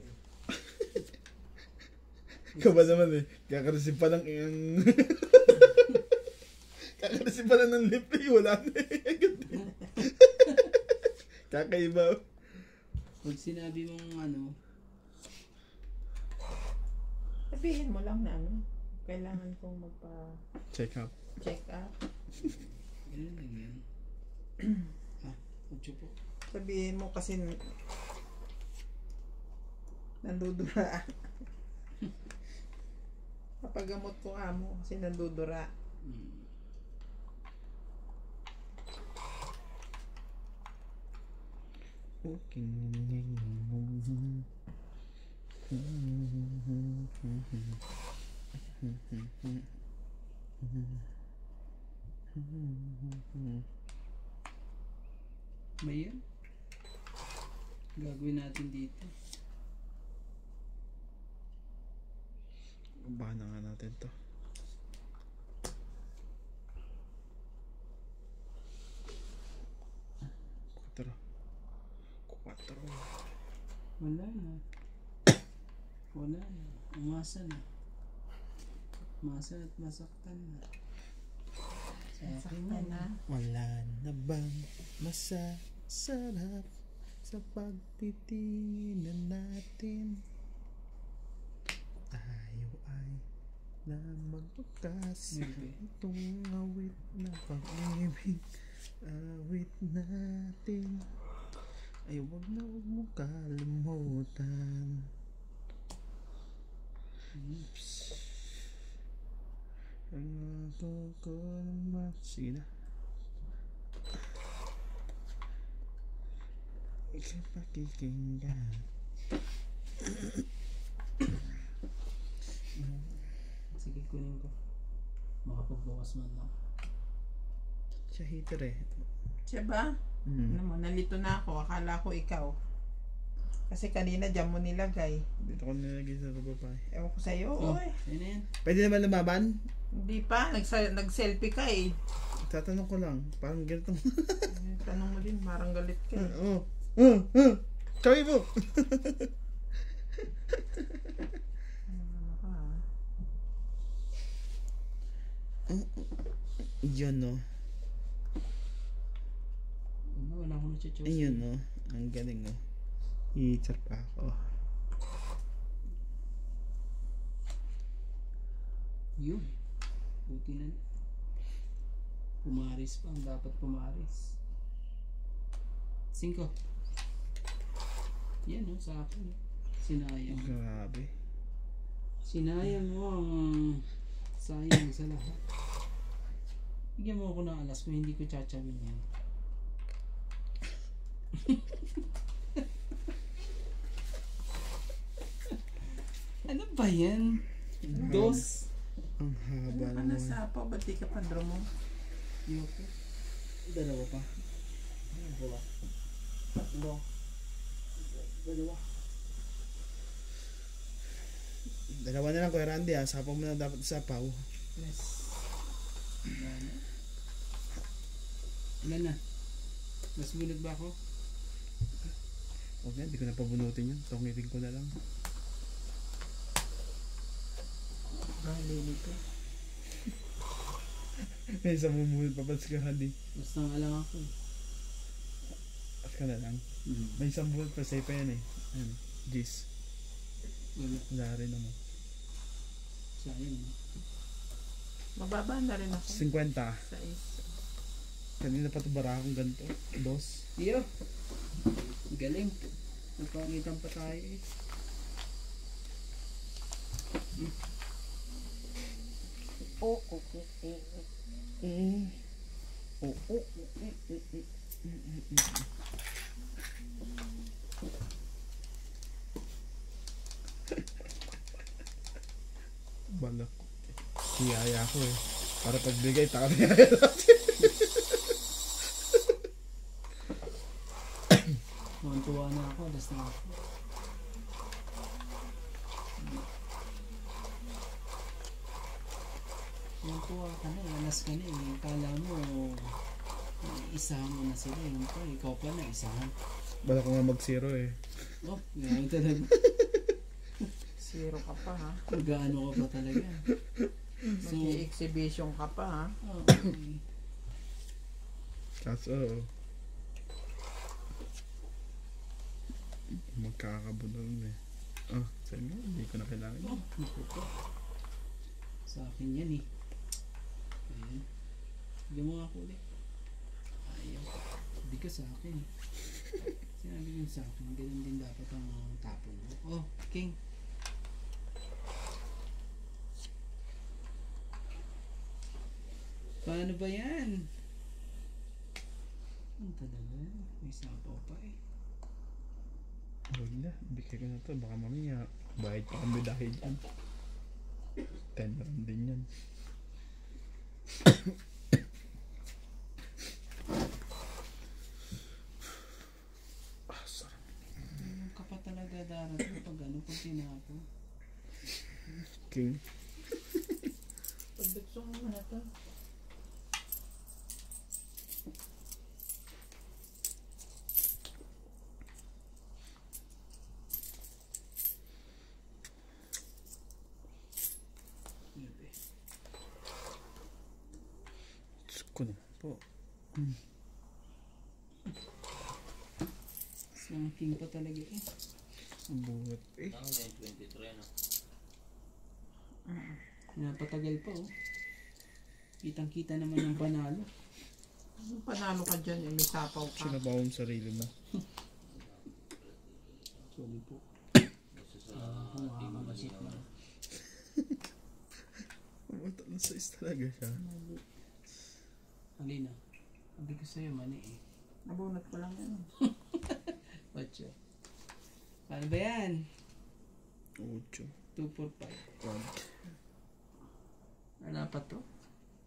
[SPEAKER 5] Ikaw ba naman eh, kakareceive pa lang yung... kakareceive pa lang ng lip eh, wala na eh. Kakaiba.
[SPEAKER 1] Pag sinabi mong ano,
[SPEAKER 2] Sabihin mo lang na ano. Kailangan kong
[SPEAKER 5] Check out.
[SPEAKER 2] magpa-check up.
[SPEAKER 1] ganun lang yan. Ha? 8 po.
[SPEAKER 2] Sabihin mo kasi nandudura. Papagamot ko amo kasi nandudura.
[SPEAKER 1] Hmm. May yan? Gagawin natin dito.
[SPEAKER 5] Baka na nga natin to. Quattro.
[SPEAKER 1] Wala na. Wala na. Umasa na. Umasa at masaktan na. Sa akin
[SPEAKER 2] Saktan na.
[SPEAKER 5] Wala na bang masasarap sa pagtitinan natin? Tayo ay na magbukas
[SPEAKER 1] Maybe.
[SPEAKER 5] itong awit na pag-ibig. Awit natin ay huwag mo kalimutan. Oops. Ang ako ko naman. Sige na. Ikaw pakikinggan.
[SPEAKER 1] Sige, kunin ko. Makapagbukas man lang.
[SPEAKER 5] Siya hater eh.
[SPEAKER 2] Siya ba? Ano mo, nalito na ako. Akala ko ikaw. Kasi kanina dyan mo nilagay.
[SPEAKER 5] Dito ko nilagay sa babae.
[SPEAKER 2] Ewan ko sa'yo.
[SPEAKER 1] Oh,
[SPEAKER 2] Oy.
[SPEAKER 1] ayun na yan.
[SPEAKER 5] Pwede naman lumaban?
[SPEAKER 2] Hindi pa. Nag-selfie ka eh.
[SPEAKER 5] Tatanong ko lang. Parang ganito.
[SPEAKER 2] Tanong mo din. Parang galit ka eh.
[SPEAKER 5] Oo. Kawin mo!
[SPEAKER 2] Ano ka ah?
[SPEAKER 5] Yun no.
[SPEAKER 1] Wala akong nachochoose.
[SPEAKER 5] Ayun no. Ang galing no. I-char pa ako.
[SPEAKER 1] Yun. Buti na. Pumaris pa. Ang dapat pumaris. 5. Yan sa akin. Sinayang.
[SPEAKER 5] Grabe.
[SPEAKER 1] Sinayang mo ang sayang sa lahat. Bigyan mo ako ng alas kung hindi ko tsatsamin yan. Ano ba yan? Dos.
[SPEAKER 5] Ang haba
[SPEAKER 2] Ano ka
[SPEAKER 5] naman.
[SPEAKER 2] nasapaw? Ba't di ka pa draw mo?
[SPEAKER 1] Yoko. Dalawa pa. Dalawa. Tatlo. Dalawa.
[SPEAKER 5] Dalawa na lang Kuya Randy ha. Sapaw mo na dapat sapaw.
[SPEAKER 1] Yes. Wala na. Ilan na? Mas bunod ba ako?
[SPEAKER 5] Okay, hindi ko na pabunutin yun. Tungitin ko na lang.
[SPEAKER 2] Bali nito.
[SPEAKER 5] May isang bumulot pa Kuya Randy.
[SPEAKER 1] Basta nga lang ako.
[SPEAKER 5] At ka na lang. May isang bulot pa safe pa yan eh. Ayun. Gis.
[SPEAKER 1] Wala.
[SPEAKER 5] Wala rin naman.
[SPEAKER 1] Sayang.
[SPEAKER 2] Mababa na rin ako.
[SPEAKER 5] 50.
[SPEAKER 2] Sa isa.
[SPEAKER 5] Kanina pa ito barakong ganito. 2.
[SPEAKER 1] Iyo. Galing. Nagpangitan pa tayo eh.
[SPEAKER 5] Balak. Hiyaya ko eh. Para pagbigay, takatiyaya natin.
[SPEAKER 1] Tuwa na ako. Alas na ako. Tuwa ka na eh. Alas ka na eh. Kala mo isahan mo na sila. Yung pa, ikaw pa na isahan.
[SPEAKER 5] Balak ko nga mag-0 eh.
[SPEAKER 1] Oh, gano'n talaga.
[SPEAKER 2] Zero ka pa ha.
[SPEAKER 1] Mag-ano ka pa talaga. So,
[SPEAKER 2] Mag-exhibition ka pa ha.
[SPEAKER 1] oh, okay.
[SPEAKER 5] Kaso, magkakabunol eh. Oh, sa'yo nga, hindi ko na kailangan.
[SPEAKER 1] Oh, naku po. Sa akin yan eh. Ayan. Bigyan mo nga ako ulit. Ayaw. Hindi ka sa akin. Sinabi ko sa akin, ganun din dapat ang tapon mo. Oh, king. Paano ba yan? Ang talaga. May sapaw pa eh.
[SPEAKER 5] Huwag na, bigay ko na to. Baka mamaya, bayad pa kami dahil yan. 10 round din yan. Ah, sarap.
[SPEAKER 1] Ano ka pa talaga darating pag ano pag tinapo?
[SPEAKER 5] King.
[SPEAKER 2] Pagbiksong mo na to.
[SPEAKER 5] Diyos ko naman po.
[SPEAKER 1] Ang king pa talaga eh.
[SPEAKER 5] Ang buhat eh.
[SPEAKER 4] Ako na yung 23 no.
[SPEAKER 1] Napatagal pa oh. Kitang kita naman yung panalo.
[SPEAKER 2] Kung panalo ka dyan, eh, may sapaw ka.
[SPEAKER 5] Sinabaw ang sarili mo.
[SPEAKER 1] Sorry po.
[SPEAKER 4] Basta sa team mo malinaw na.
[SPEAKER 5] Pumunta na sa talaga siya.
[SPEAKER 1] Alina. Sabi ko sa'yo mani eh.
[SPEAKER 2] Nabunot ko lang yan.
[SPEAKER 1] Watch yun. Paano ba yan?
[SPEAKER 5] 8.
[SPEAKER 1] 2, 4, 5. Wala pa to?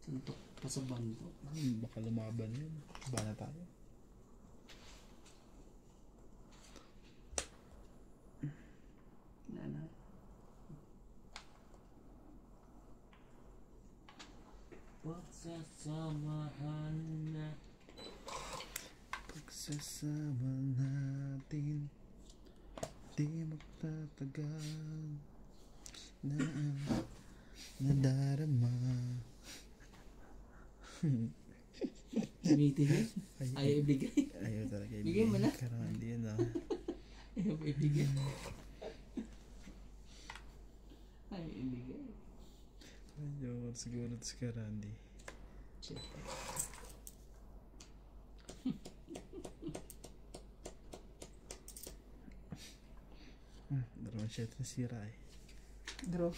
[SPEAKER 1] Suntok pa sa bangko.
[SPEAKER 5] Baka lumaban yun. Ba na tayo?
[SPEAKER 1] Na.
[SPEAKER 4] Pagsasamahan na.
[SPEAKER 5] Pagsasama natin, di magtatagal na nadarama.
[SPEAKER 1] Tumitigil. Ayaw ibigay.
[SPEAKER 5] Ayaw talaga
[SPEAKER 1] Bigyan mo na.
[SPEAKER 5] Karang hindi yun ah.
[SPEAKER 1] Ayaw ibigay. Ayaw ibigay.
[SPEAKER 5] Ayaw siguro si Karandi. Dalawang shot na sira eh.
[SPEAKER 2] Draw.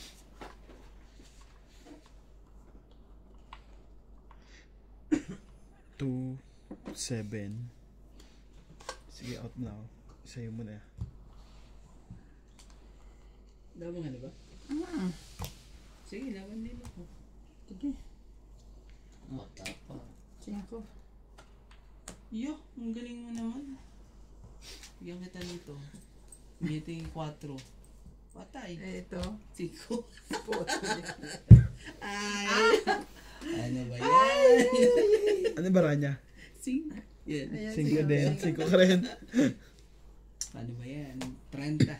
[SPEAKER 5] Two, 7. Sige, out na ako. Sa'yo mo na.
[SPEAKER 1] Laban ka na ba? Sige, laban din ako.
[SPEAKER 2] Sige.
[SPEAKER 1] Mata pa.
[SPEAKER 2] 5.
[SPEAKER 1] Yo, ang galing mo naman. Bigyan kita nito. Dito yung 4. Patay.
[SPEAKER 2] Ito.
[SPEAKER 1] 5.
[SPEAKER 2] Puto.
[SPEAKER 1] Ay! Ano ba yan?
[SPEAKER 5] Ano ba niya?
[SPEAKER 1] 5. Yan.
[SPEAKER 2] Ayan,
[SPEAKER 5] 5 din. 5 ka rin.
[SPEAKER 1] Ano ba yan? 30.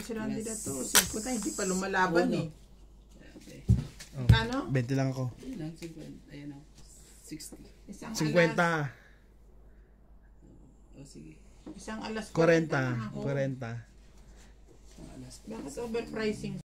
[SPEAKER 2] Kasi Randy na to. 5 tayo. Hindi pa lumalaban eh.
[SPEAKER 1] Okay.
[SPEAKER 5] Oh,
[SPEAKER 2] Ano?
[SPEAKER 5] 20 lang ako.
[SPEAKER 1] Ayun lang, 50. Ayan ako. 60.
[SPEAKER 2] Isang
[SPEAKER 5] 50.
[SPEAKER 2] alas.
[SPEAKER 1] O sige.
[SPEAKER 2] Isang alas
[SPEAKER 5] 40.
[SPEAKER 2] lang ako.
[SPEAKER 5] 40.
[SPEAKER 1] Ang alas.
[SPEAKER 2] Bakit overpricing